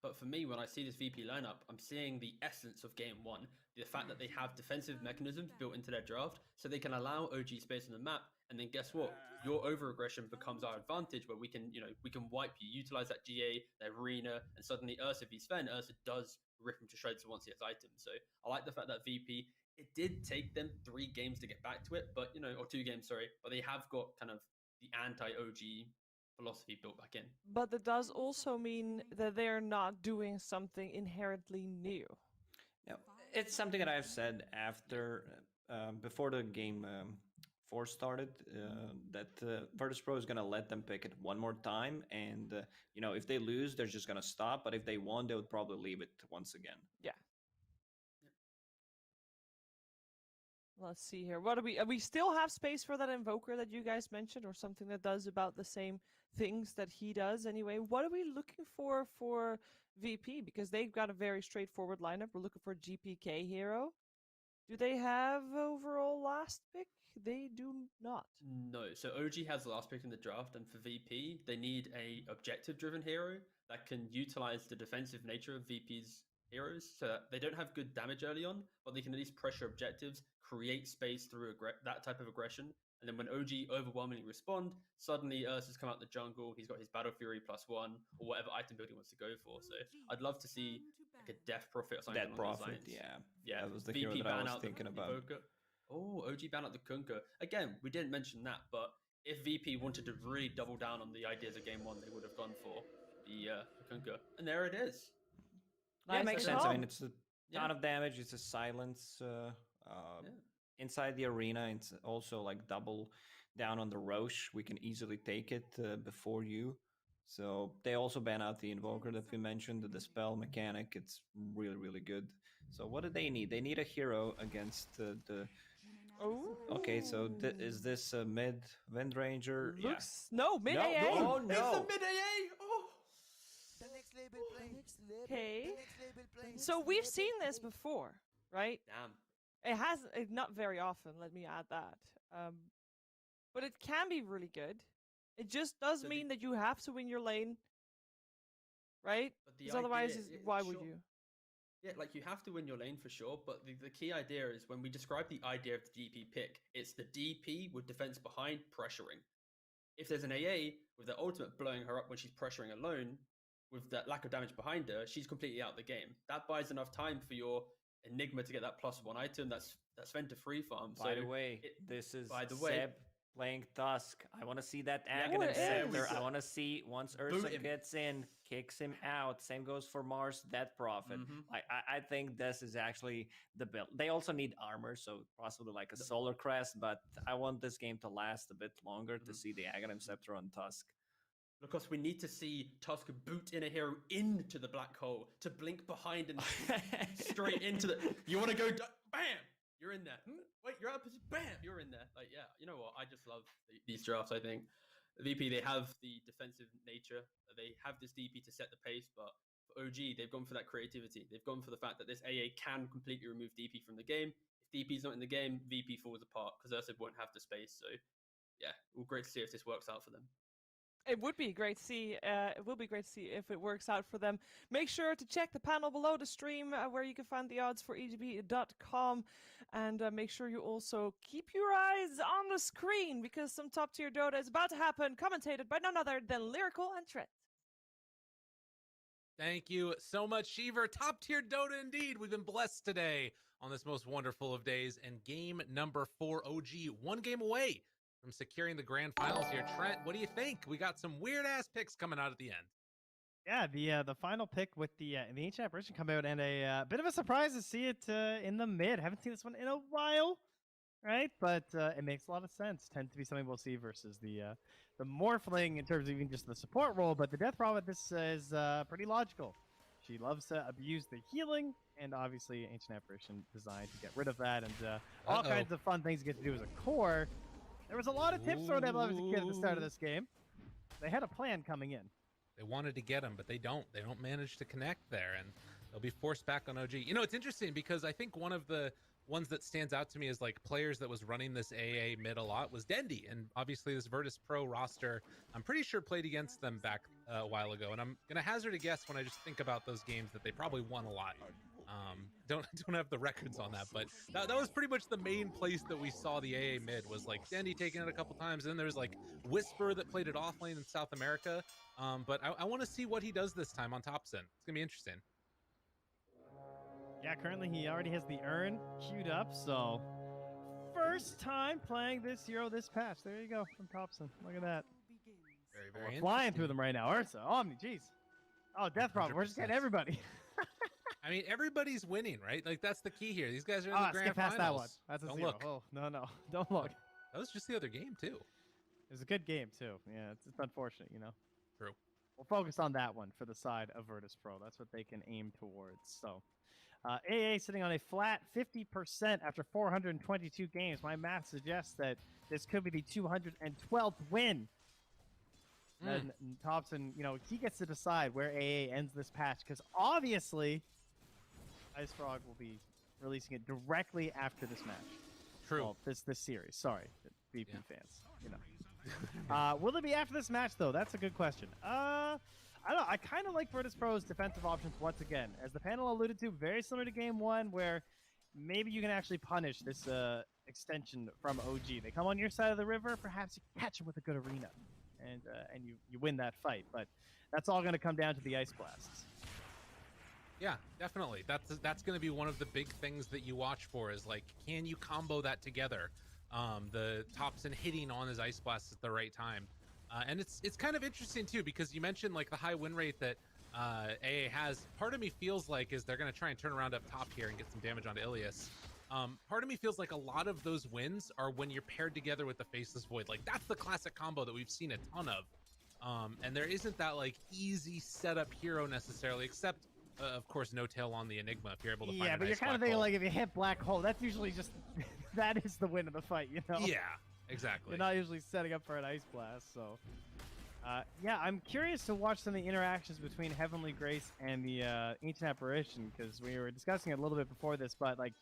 But for me, when I see this VP lineup, I'm seeing the essence of game one. The fact that they have defensive mechanisms built into their draft, so they can allow OG space on the map. And then guess what? Your over aggression becomes our advantage, where we can wipe you, utilize that GA, their arena, and suddenly Ursa v Sven. Ursa does rip him to shreds once he has items. So I like the fact that VP. It did take them 3 games to get back to it, but or 2 games, sorry. But they have got kind of the anti-OG philosophy built back in. But that does also mean that they're not doing something inherently new. Now, it's something that I've said after, before the game 4 started, that Virtus Pro is going to let them pick it one more time. And, if they lose, they're just going to stop. But if they won, they would probably leave it once again. Yeah. Let's see here. What do we still have space for that invoker that you guys mentioned, or something that does about the same things that he does anyway? What are we looking for VP? Because they've got a very straightforward lineup. We're looking for a GPK hero. Do they have overall last pick? They do not. No. So OG has the last pick in the draft, and for VP, they need a objective-driven hero that can utilize the defensive nature of VP's heroes, so that they don't have good damage early on, but they can at least pressure objectives, create space through that type of aggression. And then when OG overwhelmingly respond, suddenly Ursa's come out the jungle. He's got his Battle Fury +1 or whatever item build he wants to go for. So I'd love to see like a Death Prophet or something. Dead along those Prophet, lines. yeah. That was the hero that I was thinking about. Evoker. Oh, OG ban out the Kunkka. Again, we didn't mention that, but if VP wanted to really double down on the ideas of game one, they would have gone for the Kunkka. And there it is. Yeah, it Nice makes and sense. I calm. mean, it's a ton of damage. It's a silence inside the arena. It's also like double down on the Roche. We can easily take it before you. So they also ban out the Invoker that we mentioned, the Dispel mechanic. It's really, really good. So what do they need? They need a hero against the... Oh. Okay, so is this a mid Windranger? Looks no mid AA. Oh, It's no. the mid AA! Oh! Okay. So we've seen this before, right? Damn. It has not very often. Let me add that. But it can be really good. It just does So the- mean that you have to win your lane, right? But Because otherwise, idea- why would sure. you? Yeah, like you have to win your lane for sure, but the key idea is when we describe the idea of the DP pick, it's the DP with defense behind pressuring. If there's an AA with the ultimate blowing her up when she's pressuring alone, with that lack of damage behind her, she's completely out of the game. That buys enough time for your Enigma to get that +1 item that's spent to free farm. By so the way, it- this is by the way- Seb playing Tusk. I want to see that Yeah, Aghanim it Scepter. is. I want to see once Boot Ursa him. gets in, kicks him out. Same goes for Mars, Dead Prophet. Mhm. I think this is actually the build. They also need armor, so possibly like a Solar Crest, but I want this game to last a bit longer to Mhm. see the Aghanim Scepter on Tusk. Because we need to see Tusk boot in a hero into the black hole to blink behind and straight into the. You want to go? Bam! You're in there. Wait, you're out of position. Bam! You're in there. Like, yeah, you know what? I just love these drafts. I think VP they have the defensive nature. They have this DP to set the pace, but For OG, they've gone for that creativity. They've gone for the fact that this AA can completely remove DP from the game. If DP's not in the game, VP falls apart because Ursa won't have the space. So, yeah, well, great to see if this works out for them. It would be great to see. It will be great to see if it works out for them. Make sure to check the panel below the stream where you can find the odds for EGB.com. And make sure you also keep your eyes on the screen because some top tier Dota is about to happen, commentated by none other than Lyrical and Trent. Thank you so much, Sheever. Top tier Dota indeed. We've been blessed today on this most wonderful of days. And game number 4, OG, 1 game away from securing the grand finals here. Trent, what do you think? We got some weird ass picks coming out at the end. Yeah, the final pick with the ancient apparition come out, and a bit of a surprise to see it in the mid. Haven't seen this one in a while, right? But it makes a lot of sense. Tends to be something we'll see versus the Morphling in terms of even just the support role. But the Death Prophet, this is pretty logical. She loves to abuse the healing, and obviously ancient apparition designed to get rid of that, and all kinds of fun things you get to do as a core. There was a lot of tips thrown at them as a kid at the start of this game. They had a plan coming in. They wanted to get him, but they don't. They don't manage to connect there, and they'll be forced back on OG. You know, it's interesting because I think one of the ones that stands out to me as like players that was running this AA mid a lot was Dendi, and obviously this Virtus Pro roster, I'm pretty sure played against them back a while ago, and I'm gonna hazard a guess when I just think about those games that they probably won a lot. Don't have the records on that, but that was pretty much the main place that we saw the AA mid was like Dendi taking it a couple times, and then there's like Whisper that played it offlane in South America. But I want to see what he does this time on Topson. It's gonna be interesting. Yeah, currently he already has the urn queued up, so first time playing this hero this patch. There you go from Topson. Look at that. Very We're flying through them right now. Ursa, Omni, jeez. Oh, Death Prophet. We're just getting everybody. I mean, everybody's winning, right? Like that's the key here. These guys are in the grand skip past finals. that one. That's a Don't 0. look. Oh, no. Don't look. That was just the other game too. It was a good game, too. Yeah, it's unfortunate, you know. True. We'll focus on that one for the side of Virtus Pro. That's what they can aim towards. So, AA sitting on a flat 50% after 422 games. My math suggests that this could be the 212th win. And Topson, you know, he gets to decide where AA ends this patch because obviously Ice Frog will be releasing it directly after this match. True. Well, this series. Sorry, VP fans. You know. Will it be after this match though? That's a good question. I don't know. I kind of like Virtus Pro's defensive options once again, as the panel alluded to, very similar to Game 1, where maybe you can actually punish this extension from OG. They come on your side of the river, perhaps you catch them with a good arena, and you win that fight. But that's all going to come down to the Ice Blasts. Yeah, definitely. That's going to be one of the big things that you watch for is like, can you combo that together? The Topson hitting on his Ice Blast at the right time. And it's kind of interesting too, because you mentioned like the high win rate that AA has. Part of me feels like is they're going to try and turn around up top here and get some damage onto Ilias. Part of me feels like a lot of those wins are when you're paired together with the Faceless Void. Like that's the classic combo that we've seen a ton of. And there isn't that like easy setup hero necessarily, except of course no tail on the Enigma if you're able to find yeah, a but nice you're kind of black thinking hole. like if you hit Black Hole, that's usually just that is the win of the fight, you know? Yeah, exactly. You're not usually setting up for an Ice Blast, so yeah, I'm curious to watch some of the interactions between Heavenly Grace and the Ancient Apparition, because we were discussing it a little bit before this, but like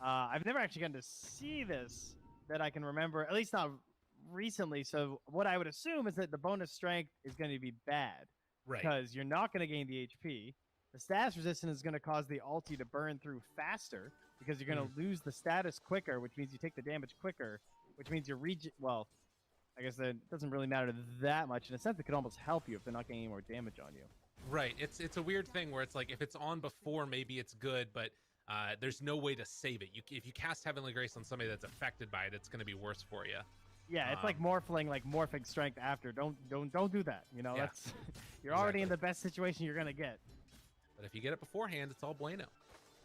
I've never actually gotten to see this that I can remember, at least not recently. So what I would assume is that the bonus strength is going to be bad, Right. because you're not going to gain the HP. The status resistance is going to cause the ulti to burn through faster because you're going to lose the status quicker, which means you take the damage quicker, which means your well, I guess that it doesn't really matter that much. In a sense, it could almost help you if they're not getting any more damage on you. Right. It's a weird thing where it's like if it's on before, maybe it's good, but there's no way to save it. If you cast Heavenly Grace on somebody that's affected by it, it's going to be worse for you. Yeah, it's like morphling, like morphing strength after. Don't do that. You know, Yeah. that's you're already in the best situation you're gonna get. But if you get it beforehand, it's all bueno.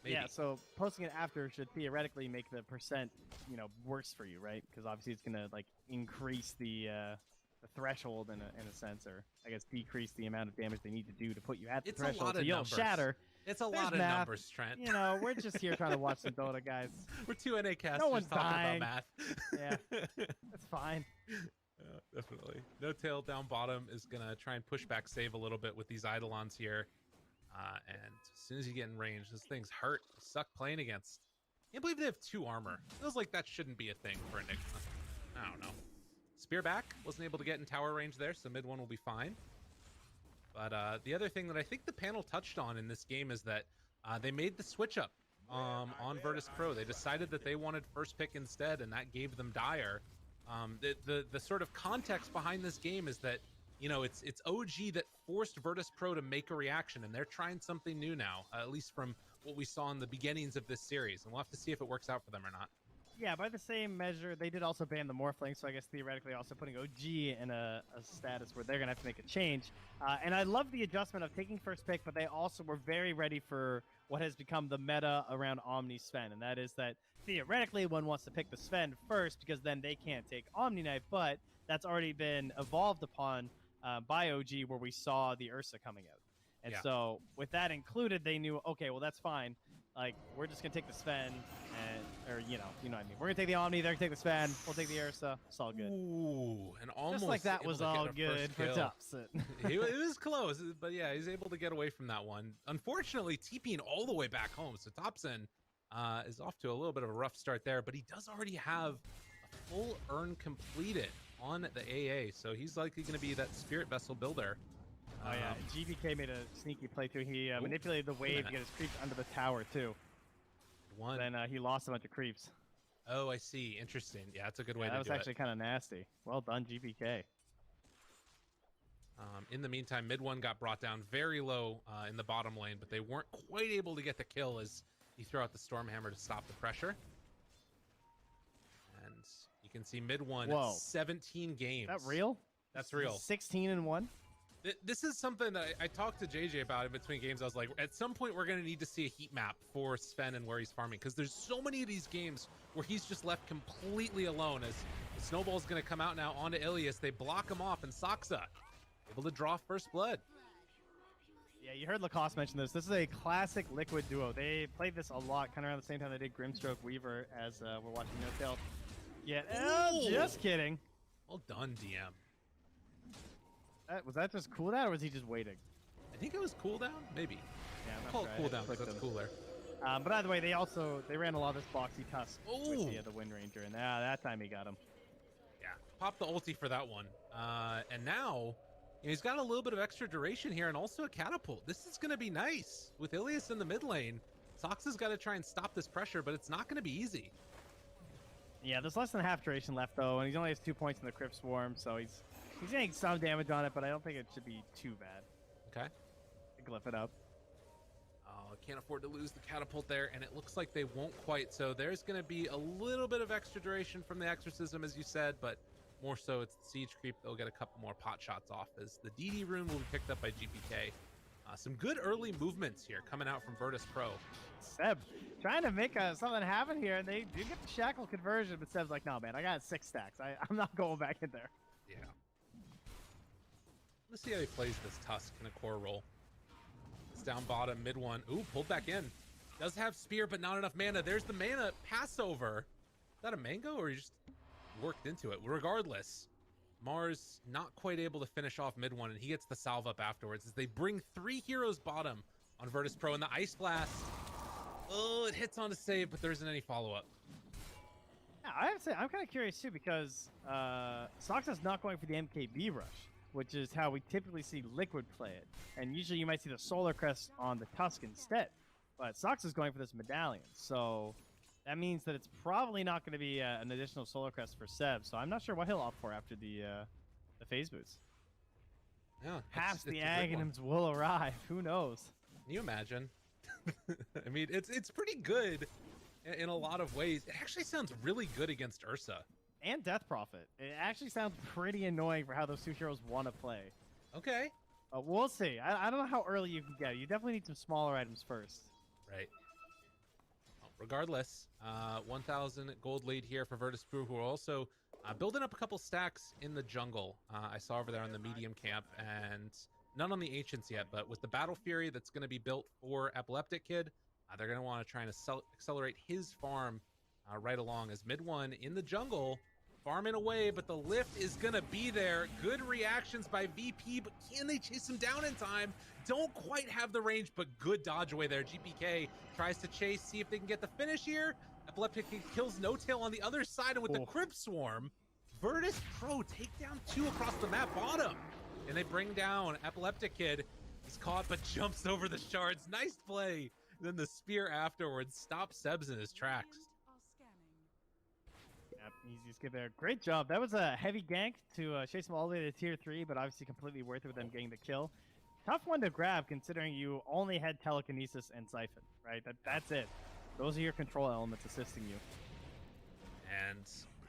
Maybe. Yeah, so posting it after should theoretically make the percent, you know, worse for you, right? Because obviously it's gonna like increase the threshold in a sense, or I guess decrease the amount of damage they need to do to put you at the It's a threshold. lot So of you don't numbers. shatter. It's a There's lot of math. numbers, Trent. You know, we're just here trying to watch some Dota, guys. We're two NA casters No one's talking dying. about math. Yeah. That's fine. Definitely. No tail down bottom is going to try and push back save a little bit with these Eidolons here. And as soon as you get in range, those things hurt. They suck playing against. Can't believe they have 2 armor. Feels like that shouldn't be a thing for Enigma. I don't know. Spear back. Wasn't able to get in tower range there, so mid one will be fine. But the other thing that I think the panel touched on in this game is that they made the switch up on Virtus Pro. They decided that they wanted first pick instead, and that gave them Dire. The sort of context behind this game is that, you know, it's OG that forced Virtus Pro to make a reaction, and they're trying something new now, at least from what we saw in the beginnings of this series, and we'll have to see if it works out for them or not. Yeah, by the same measure, they did also ban the Morphling, so I guess theoretically also putting OG in a status where they're going to have to make a change. And I love the adjustment of taking first pick, but they also were very ready for what has become the meta around Omni Sven, and that is that theoretically one wants to pick the Sven first because then they can't take Omni Knight, but that's already been evolved upon by OG where we saw the Ursa coming out. And so with that included, they knew, okay, well, that's fine. Like, we're just going to take the Sven, or, you know what I mean. We're going to take the Omni, they're going to take the Sven, we'll take the Ursa. It's all good. Ooh, and almost just like that able was to all get a good first for kill. Topson. It was close, but yeah, he's able to get away from that one. Unfortunately, TPing all the way back home, so Topson is off to a little bit of a rough start there, but he does already have a full urn completed on the AA, so he's likely going to be that Spirit Vessel builder. Oh yeah, GBK made a sneaky playthrough. He manipulated the wave to get his creeps under the tower too. Then he lost a bunch of creeps. Oh, I see. Interesting. Yeah, that's a good way to do it. That was actually kind of nasty. Well done, GBK. In the meantime, mid one got brought down very low in the bottom lane, but they weren't quite able to get the kill as he threw out the Stormhammer to stop the pressure. And you can see mid one, 17 games. Is that real? That's real. 16-1. This is something that I talked to JJ about in between games. I was like, at some point we're going to need to see a heat map for Sven and where he's farming, because there's so many of these games where he's just left completely alone as the snowball's going to come out now onto Ilias. They block him off, and Saksa able to draw first blood. Yeah, you heard Lacoste mention this. This is a classic Liquid duo. They played this a lot, kind of around the same time they did Grimstroke Weaver, as we're watching No Tail. Yeah, just kidding. Well done, DM. Was that just cooldown, or was he just waiting? I think it was cooldown, maybe. Yeah, I'm call it sure. cooldown because that's cooler. But either way, they ran a lot of this boxy tusk with Ooh. the Wind Ranger, and that time he got him. Yeah, pop the ulti for that one. And now he's got a little bit of extra duration here, and also a catapult. This is going to be nice with Ilias in the mid lane. Soxa's got to try and stop this pressure, but it's not going to be easy. Yeah, there's less than half duration left though, and he only has 2 points in the Crypt Swarm, so he's getting some damage on it, but I don't think it should be too bad. Okay. Glyph it up. Can't afford to lose the catapult there, and it looks like they won't quite. So there's going to be a little bit of extra duration from the exorcism, as you said, but more so it's the siege creep. They'll get a couple more pot shots off as the DD rune will be picked up by GPK. Some good early movements here coming out from Virtus Pro. Seb trying to make something happen here, and they do get the shackle conversion, but Seb's like, no, man, I got 6 stacks. I'm not going back in there. Yeah. Let's see how he plays this Tusk in a core roll. It's down bottom, mid one. Ooh, pulled back in. Does have spear, but not enough mana. There's the mana Passover. Is that a mango, or he just worked into it? Regardless, Mars not quite able to finish off mid one, and he gets the salve up afterwards as they bring 3 heroes bottom on Virtus Pro, and the Ice Blast. Oh, it hits on a save, but there isn't any follow-up. Yeah, I have to say, I'm kind of curious too, because Soxa's not going for the MKB rush, which is how we typically see Liquid play it. And usually you might see the Solar Crest on the Tusk instead. But Soxa's going for this Medallion, so that means that it's probably not going to be an additional Solar Crest for Seb. So I'm not sure what he'll opt for after the phase boots. Yeah, perhaps the Aghanims will arrive. Who knows? Can you imagine? I mean, it's pretty good in a lot of ways. It actually sounds really good against Ursa. And Death Prophet. It actually sounds pretty annoying for how those 2 heroes want to play. Okay. We'll see. I don't know how early you can get it. You definitely need some smaller items first. Right. Well, regardless, 1,000 gold lead here for Virtus Pro, who are also building up a couple stacks in the jungle. I saw over there on the medium camp, and none on the Ancients yet, but with the Battle Fury that's going to be built for Epileptic Kid, they're going to want to try and accelerate his farm right along as mid one in the jungle. farming away, but the lift is gonna be there. Good reactions by VP, but can they chase him down in time? Don't quite have the range, but good dodge away there. GPK tries to chase, see if they can get the finish here. Epileptic Kid kills No-Tail on the other side, and with the Crypt Swarm, Virtus Pro take down 2 across the map bottom. And they bring down Epileptic Kid. He's caught, but jumps over the shards. Nice play. Then the spear afterwards stops Sebs in his tracks. Yep, easy skip there. Great job. That was a heavy gank to chase him all the way to tier 3, but obviously completely worth it with them getting the kill. Tough one to grab considering you only had telekinesis and siphon, right? That's it. Those are your control elements assisting you. And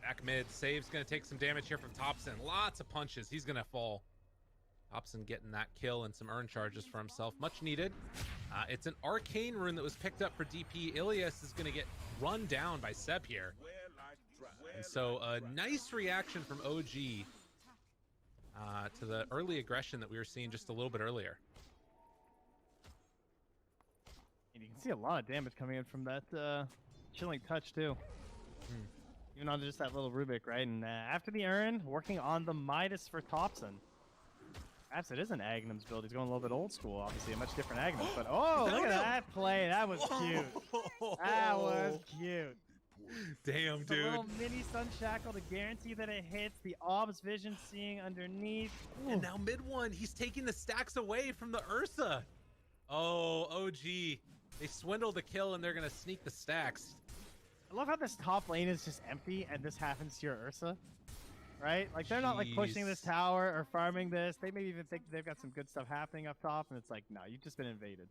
back mid, Save's going to take some damage here from Topson. Lots of punches. He's going to fall. Topson getting that kill and some earn charges for himself. Much needed. It's an arcane rune that was picked up for DP. Ilias is going to get run down by Seb here. And so a nice reaction from OG to the early aggression that we were seeing just a little bit earlier. And you can see a lot of damage coming in from that chilling touch too. Even on just that little Rubik, right? And after the Urn, working on the Midas for Topson. Perhaps it is an Agnum's build. He's going a little bit old school, obviously, a much different Agnum. But oh, look at that play. That was cute. That was cute. Damn, Just a dude. little mini Sun Shackle to guarantee that it hits. The Ob's vision seeing underneath. Ooh. And now mid one, he's taking the stacks away from the Ursa. Oh, OG. They swindle the kill and they're going to sneak the stacks. I love how this top lane is just empty and this happens to your Ursa. Right? Like, they're not like pushing this Jeez. tower or farming this. They maybe even think they've got some good stuff happening up top, and it's like, no, you've just been invaded.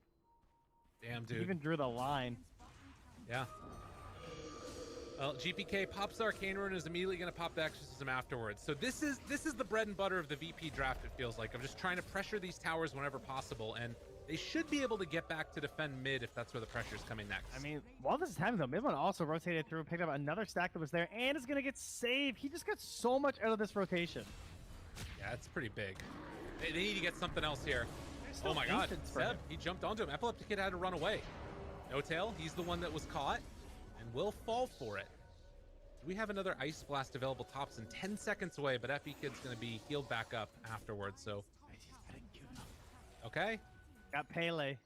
Damn, You dude. even drew the line. Yeah. Well, GPK pops the Arcane Rune and is immediately going to pop the Exorcism afterwards. So this is the bread and butter of the VP draft, it feels like. I'm just trying to pressure these towers whenever possible, and they should be able to get back to defend mid if that's where the pressure's coming next. I mean, while this is happening, though, Midland also rotated through, picked up another stack that was there, and is going to get saved. He just got so much out of this rotation. Yeah, that's pretty big. They need to get something else here. There's Oh still my god, ancients for Seb, him. he jumped onto him. Epileptic Kid had to run away. No-Tail, he's the one that was caught and will fall for it. We have another Ice Blast available Topson 10 seconds away, but Epi Kid's going to be healed back up afterwards, so. Okay. Got Pele.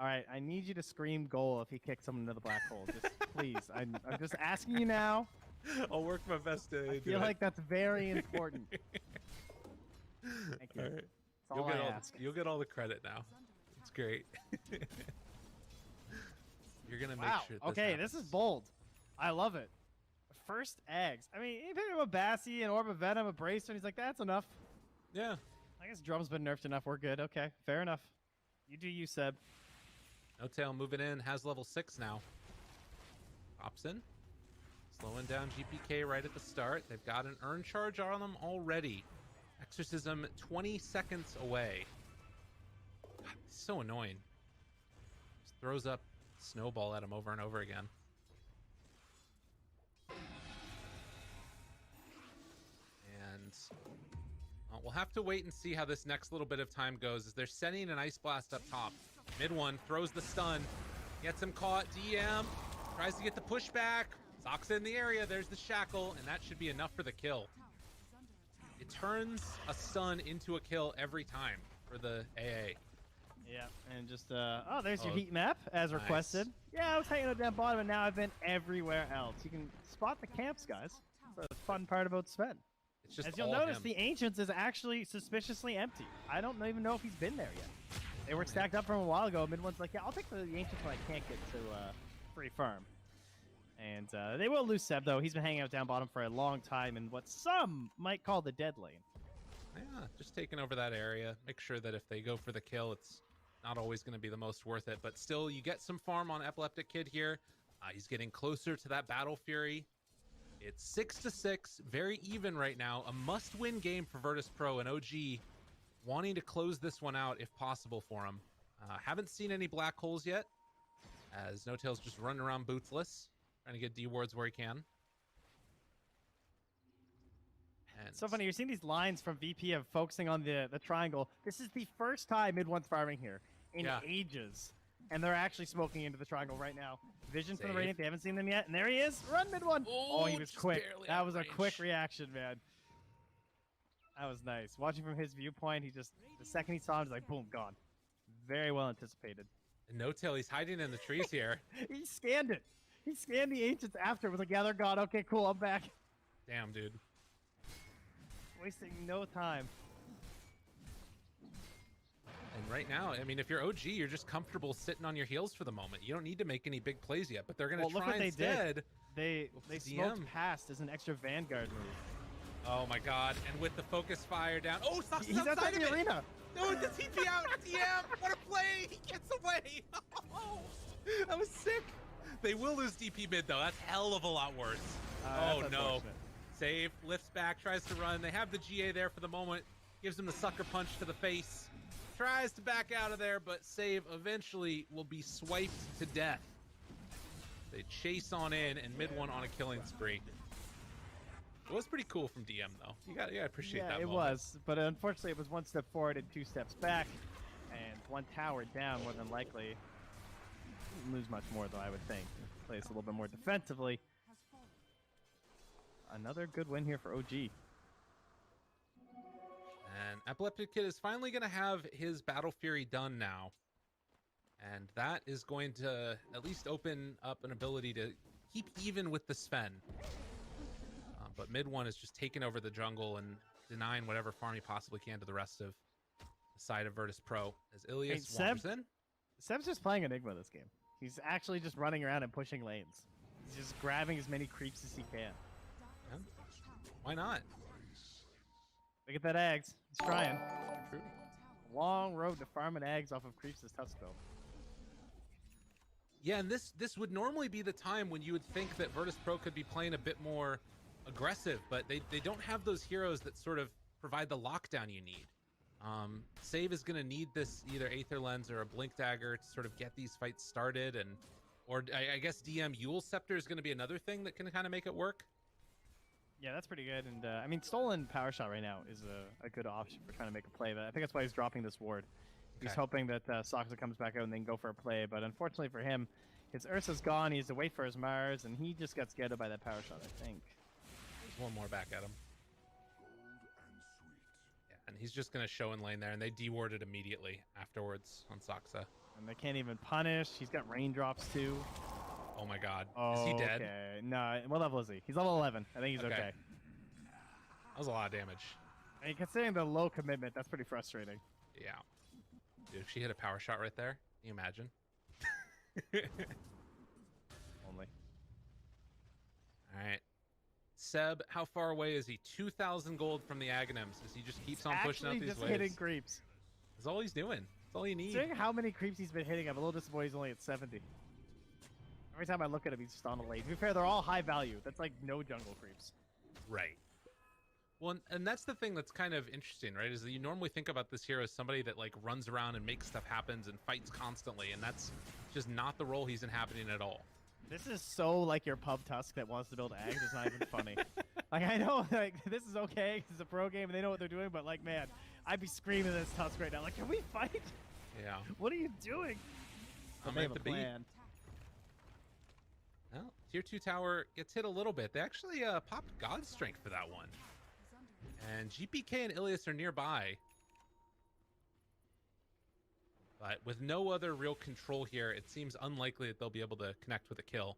All right, I need you to scream goal if he kicks someone into the black hole. Just please. I'm just asking you now. I'll work my best to I feel like that's very important. Thank you. All right. That's all I ask. You'll get all the credit now. It's great. You're gonna make Wow. sure. Okay, this is bold. I love it. First eggs. I mean, he picked up a Bassi, an Orb of Venom, a Bracer, and he's like, that's enough. Yeah. I guess Drum's been nerfed enough. We're good. Okay, fair enough. You do you, Seb. No-Tail moving in, has level 6 now. Topson slowing down GPK right at the start. They've got an earn charge on them already. Exorcism 20 seconds away. God, so annoying. Just throws up snowball at him over and over again. And we'll have to wait and see how this next little bit of time goes as they're sending an Ice Blast up top. Mid one throws the stun, gets him caught. DM tries to get the pushback. Zox in the area. There's the shackle, and that should be enough for the kill. It turns a stun into a kill every time for the AA. Yeah, and just, oh, there's your Oh, heat map as nice. requested. Yeah, I was hanging out down bottom, and now I've been everywhere else. You can spot the camps, guys. That's the fun part about Sven. It's just As you'll all notice, him. the Ancients is actually suspiciously empty. I don't even know if he's been there yet. They were stacked up from a while ago. Mid-one's like, yeah, I'll take the Ancients when I can't get to free farm. And they will lose Seb, though. He's been hanging out down bottom for a long time in what some might call the dead lane. Yeah, just taking over that area. Make sure that if they go for the kill, it's not always going to be the most worth it. But still, you get some farm on Epileptic Kid here. He's getting closer to that Battle Fury. It's 6-6, very even right now. A must-win game for Virtus Pro and OG wanting to close this one out if possible for him. Haven't seen any black holes yet, as No-Tail's just running around bootsless, trying to get D-wards where he can. And It's so funny. You're seeing these lines from VP of focusing on the triangle. This is the first time Mid-one's farming here in Yeah. ages. and they're actually smoking into the triangle right now. Vision from the Save. Radiant. They haven't seen them yet, and there he is. Run mid one. Oh, he was just quick. barely That out was of a quick range. reaction, man. That was nice. Watching from his viewpoint, he just the second he saw him, he's like, boom, gone. Very well anticipated. And No Tail, he's hiding in the trees here. He scanned it. He scanned the ancients after. Was like, yeah, they're gone. Okay, cool. I'm back. Damn, dude. Wasting no time. And right now, I mean, if you're OG, you're just comfortable sitting on your heels for the moment. You don't need to make any big plays yet, but they're going to Well, look try what they instead. did. They the smoked DM. past as an extra Vanguard move. Oh my god. And with the focus fire down. Oh, Sox He's outside outside of the it. arena. No, the TP out. DM. What a play. He gets away. Oh, that was sick. They will lose DP mid, though. That's hell of a lot worse. Oh, That's no. unfortunate. Save, lifts back, tries to run. They have the GA there for the moment. Gives him the sucker punch to the face. Tries to back out of there, but Save eventually will be swiped to death. They chase on in, and mid one on a killing spree. It was pretty cool from DM, though. You gotta appreciate Yeah, that it moment. was. But unfortunately, it was one step forward and 2 steps back. And 1 tower down, more than likely. Didn't lose much more, though, I would think. Plays a little bit more defensively. Another good win here for OG. And Epileptic Kid is finally going to have his Battle Fury done now. And that is going to at least open up an ability to keep even with the Sven. But mid one is just taking over the jungle and denying whatever farm he possibly can to the rest of the side of Virtus Pro. As Ilias Seb- wanders in. Seb's just playing Enigma this game. He's actually just running around and pushing lanes. He's just grabbing as many creeps as he can. Yeah. Why not? Look at that eggs. He's trying. True. Long road to farming eggs off of creeps is tough though. Yeah, and this would normally be the time when you would think that Virtus Pro could be playing a bit more aggressive, but they don't have those heroes that sort of provide the lockdown you need. Save is going to need this either Aether Lens or a Blink Dagger to sort of get these fights started, and or I guess DM Yule Scepter is going to be another thing that can kind of make it work. Yeah, that's pretty good. And I mean, stolen power shot right now is a good option for trying to make a play. But I think that's why he's dropping this ward. He's Okay. hoping that Soxa comes back out and then go for a play. But unfortunately for him, his Ursa's gone. He has to wait for his Mars, and he just got scared by that power shot, I think. There's one more back at him. Yeah, and he's just going to show in lane there, and they dewarded immediately afterwards on Soxa. And they can't even punish. He's got raindrops too. Oh my god. Oh, Is he dead? Okay. No, what level is he? He's level 11. I think he's okay. That was a lot of damage. I mean, considering the low commitment, that's pretty frustrating. Yeah. Dude, if she hit a power shot right there, can you imagine? Only. All right. Seb, how far away is he? 2,000 gold from the Aghanims as he just keeps on pushing out Actually, these just waves. hitting creeps. That's all he's doing. That's all you need. Considering how many creeps he's been hitting, I'm a little disappointed he's only at 70. Every time I look at him, he's just on a lane. To be fair, they're all high value. That's like no jungle creeps. Right. Well, and that's the thing that's kind of interesting, right? Is that you normally think about this hero as somebody that like runs around and makes stuff happen and fights constantly, and that's just not the role he's inhabiting at all. This is so like your pub Tusk that wants to build eggs. It's not even funny. Like, I know like this is okay 'cause it's a pro game and they know what they're doing, but like, man, I'd be screaming at this Tusk right now. Like, can we fight? Yeah. What are you doing? I'm They at have the a beat. plan. Well, tier 2 tower gets hit a little bit. They actually popped God Strength for that one. And GPK and Ilias are nearby. But with no other real control here, it seems unlikely that they'll be able to connect with a kill.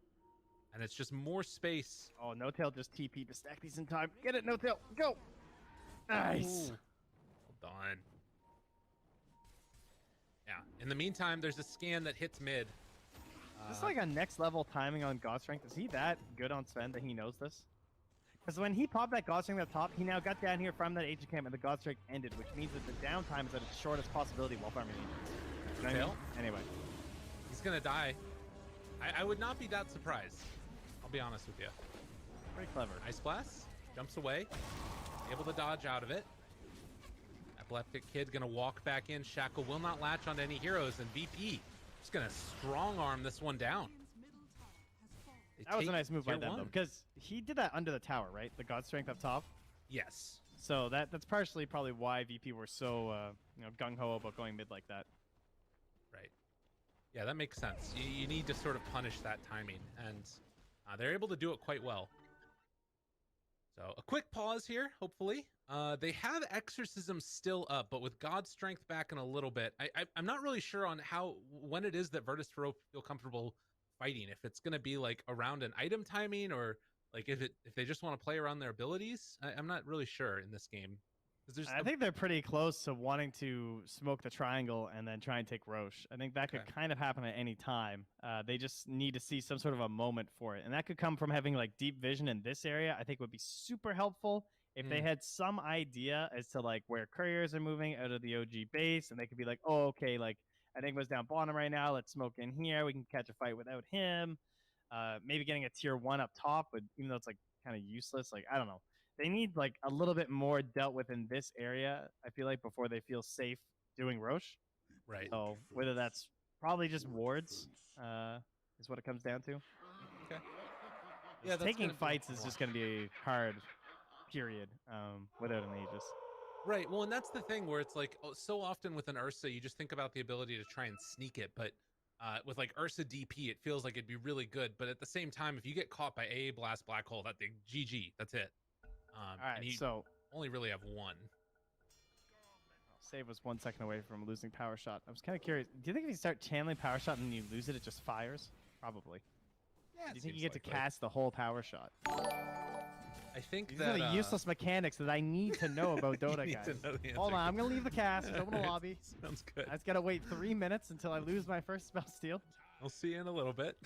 And it's just more space. Oh, No Tail just TP to stack these in time. Get it, No Tail. Go. Nice. Ooh. Well done. Yeah. In the meantime, there's a scan that hits mid. Is this like a next level timing on God Strength? Is he that good on Sven that he knows this? Because when he popped that God Strength up top, he now got down here from that agent camp and the God Strength ended, which means that the downtime is at its shortest possibility while farming agents. You know what I mean? Tail? Anyway. He's going to die. I would not be that surprised. I'll be honest with you. Pretty clever. Ice Blast. Jumps away. Able to dodge out of it. Epileptic Kid going to walk back in. Shackle will not latch onto any heroes. And VP just going to strong arm this one down. They That was a take nice move by tier them, though, one. because he did that under the tower, right? The God Strength up top. Yes. So that's partially probably why VP were so gung-ho about going mid like that. Right. Yeah, that makes sense. You need to sort of punish that timing, and they're able to do it quite well. So a quick pause here, hopefully. They have Exorcism still up, but with God's Strength back in a little bit. I'm not really sure on when it is that Virtus Pro feel comfortable fighting. If it's going to be like around an item timing, or like if they just want to play around their abilities. I'm not really sure in this game. I think they're pretty close to wanting to smoke the triangle and then try and take Roche. I think that could kind of happen at any time. They just need to see some sort of a moment for it. And that could come from having like deep vision in this area. I think would be super helpful if they had some idea as to like where couriers are moving out of the OG base. And they could be like, oh, okay, like Enigma's down bottom right now. Let's smoke in here. We can catch a fight without him. Maybe getting a tier 1 up top would, even though it's like kind of useless. Like, I don't know. They need like a little bit more dealt with in this area, I feel like, before they feel safe doing Roche. Right. So whether that's probably just wards is what it comes down to. Okay. Yeah, taking fights is just going to be hard, period, without an Aegis. Right. Well, and that's the thing where it's like so often with an Ursa, you just think about the ability to try and sneak it, but with like Ursa DP, it feels like it'd be really good. But at the same time, if you get caught by AA Blast Black Hole, that's GG. That's it. All right, and you so only really have one. Save was 1 second away from losing Power Shot. I was kind of curious. Do you think if you start channeling Power Shot and then you lose it, it just fires? Probably. Yeah. Do you think you get to cast the whole Power Shot? I think These that are the useless mechanics that I need to know about Dota, guys. Hold on, I'm gonna leave the cast. Open the lobby. Sounds good. I just gotta wait 3 minutes until I lose my first spell steal. I'll see you in a little bit.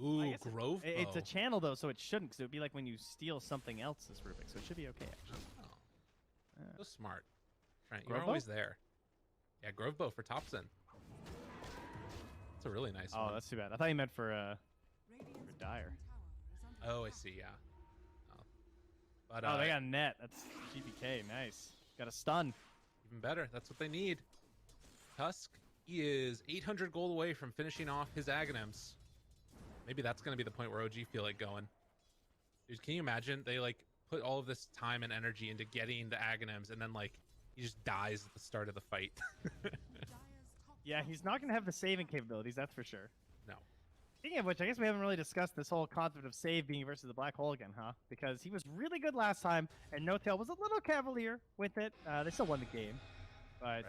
Ooh, Grove Bow. It's a channel though, so it shouldn't, because it would be like when you steal something else's Rubik, so it should be okay actually. Oh. So smart. Trent, Grove you're always there. Yeah, Grove Bow for Topson. It's a really nice one. Oh, that's too bad. I thought you meant for Dire. Oh, I see. Yeah. Oh, but, they got a net. That's GPK. Nice. Got a stun. Even better. That's what they need. Tusk, he is 800 gold away from finishing off his Aghanims. Maybe that's going to be the point where OG feel like going. Dude, can you imagine? They like put all of this time and energy into getting the Aghanims, and then like he just dies at the start of the fight. Yeah, he's not going to have the saving capabilities, that's for sure. No. Speaking of which, I guess we haven't really discussed this whole concept of save being versus the Black Hole again, huh? Because he was really good last time, and No-Tail was a little cavalier with it. They still won the game. But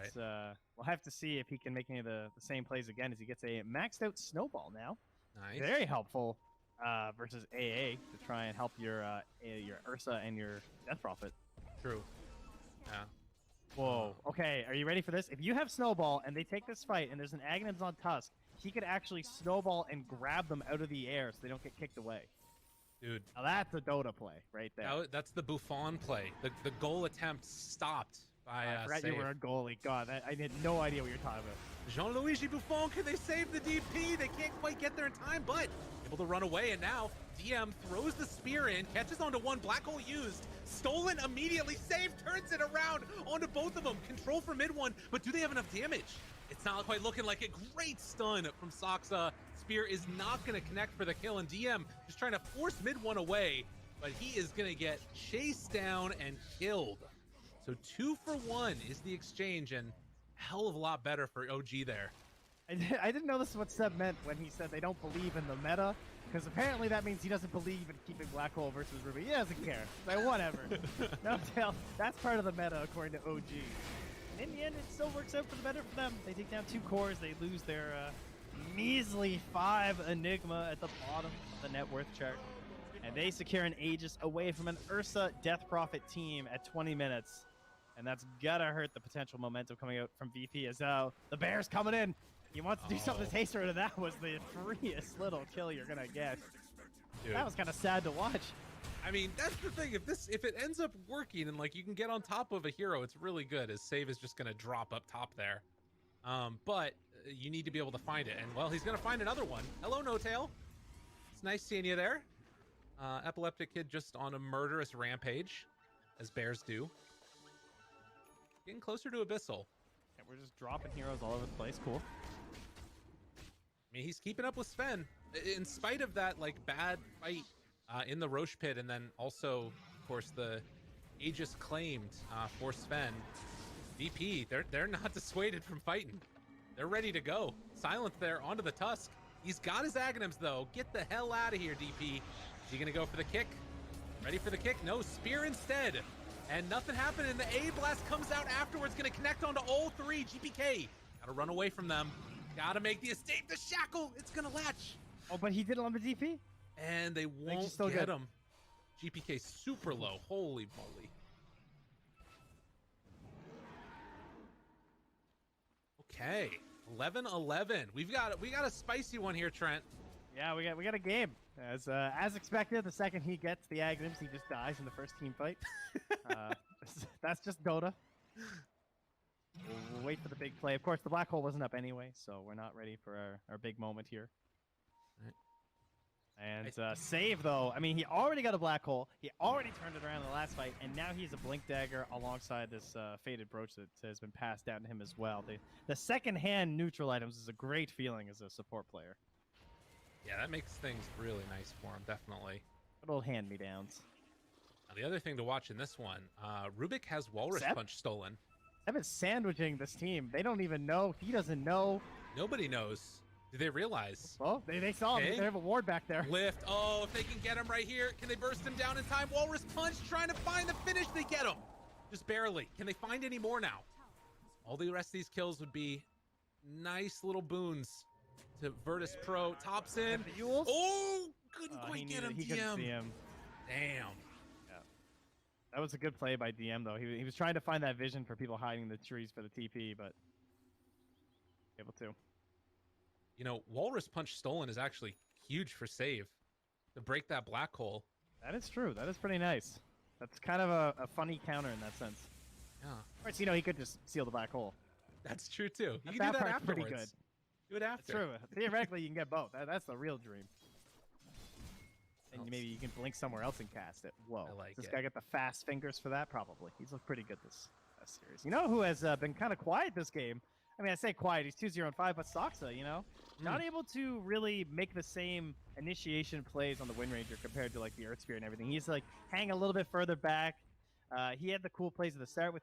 we'll have to see if he can make any of the same plays again as he gets a maxed out Snowball now. Nice. Very helpful versus AA to try and help your Ursa and your Death Prophet. True. Yeah. Whoa. Okay, are you ready for this? If you have Snowball and they take this fight and there's an Aghanims on Tusk, he could actually Snowball and grab them out of the air so they don't get kicked away. Dude. Now that's a Dota play right there. That's the Buffon play. The goal attempt stopped by I forgot you were a goalie. God, I had no idea what you're talking about. Jean-Louis Buffon, can they save the DP? They can't quite get there in time, but able to run away, and now DM throws the spear in, catches onto one, Black Hole used, stolen immediately, saved, turns it around onto both of them, control for mid one, but do they have enough damage? It's not quite looking like it. Great stun from Soxa. Spear is not going to connect for the kill, and DM just trying to force mid one away, but he is going to get chased down and killed. So 2 for 1 is the exchange, and hell of a lot better for OG there. I didn't know this is what Seb meant when he said they don't believe in the meta, because apparently that means he doesn't believe in keeping Black Hole versus Ruby. He doesn't care. Like, whatever. No-Tail, that's part of the meta according to OG. In the end, it still works out for the better for them. They take down 2 cores. They lose their measly 5 Enigma at the bottom of the net worth chart. And they secure an Aegis away from an Ursa Death Prophet team at 20 minutes. And that's gotta hurt the potential momentum coming out from VP as the Bear's coming in. He wants to do something tastier, and that was the freest little kill you're gonna get. Dude. That was kind of sad to watch. I mean, that's the thing. If it ends up working and like you can get on top of a hero, it's really good. As save is just gonna drop up top there. But you need to be able to find it, and well, he's gonna find another one. Hello, No-Tail. It's nice seeing you there. Epileptic Kid just on a murderous rampage, as bears do. Getting closer to Abyssal. And we're just dropping heroes all over the place. Cool. I mean, he's keeping up with Sven. In spite of that, like, bad fight in the Roche pit, and then also, of course, the Aegis claimed for Sven. VP, they're not dissuaded from fighting. They're ready to go. Silent there onto the Tusk. He's got his Aghanims, though. Get the hell out of here, DP. Is he going to go for the kick? Ready for the kick? No, Spear instead. And nothing happened, and the A-Blast comes out afterwards. Going to connect onto all three. GPK. Got to run away from them. Got to make the escape. The Shackle. It's going to latch. Oh, but he didn't on the DP? And they won't still get good. him. GPK super low. Holy moly. Okay. 11-11. We've got a spicy one here, Trent. Yeah, we got a game. As expected, the second he gets the Aghanims, he just dies in the first team fight. That's just Dota. We'll wait for the big play. Of course, the black hole wasn't up anyway, so we're not ready for our big moment here. And save, though. I mean, he already got a black hole. He already turned it around in the last fight, and now he's a Blink Dagger alongside this Faded Brooch that has been passed down to him as well. The second-hand neutral items is a great feeling as a support player. Yeah, that makes things really nice for him, definitely. Little hand-me-downs. Now, the other thing to watch in this one, Rubik has Walrus Sep? Punch stolen. I've been sandwiching this team. They don't even know. He doesn't know. Nobody knows. Do they realize? Well, they saw him. Okay. They have a ward back there. Lift. Oh, if they can get him right here. Can they burst him down in time? Walrus Punch trying to find the finish. They get him. Just barely. Can they find any more now? All the rest of these kills would be nice little boons to Virtus Pro. Tops in. Oh, couldn't quite get him, He couldn't DM. see him. Damn. That was a good play by DM, though. He was trying to find that vision for people hiding in the trees for the TP, but able to. You know, Walrus Punch stolen is actually huge for save to break that black hole. That is true. That is pretty nice. That's kind of a funny counter in that sense. Yeah, Of course, he could just seal the black hole. that's true too. You That can do that part's afterwards. pretty good. Do it after. True. Theoretically, you can get both. That's the real dream. And Well, maybe you can blink somewhere else and cast it. Whoa. I like this it. guy got the fast fingers for that? Probably. He's looked pretty good this series. You know who has been kind of quiet this game? I mean, I say quiet. He's 2-0-5, but Soxa, not able to really make the same initiation plays on the Wind Ranger compared to like the Earth Spear and everything. He's like hang a little bit further back. He had the cool plays at the start with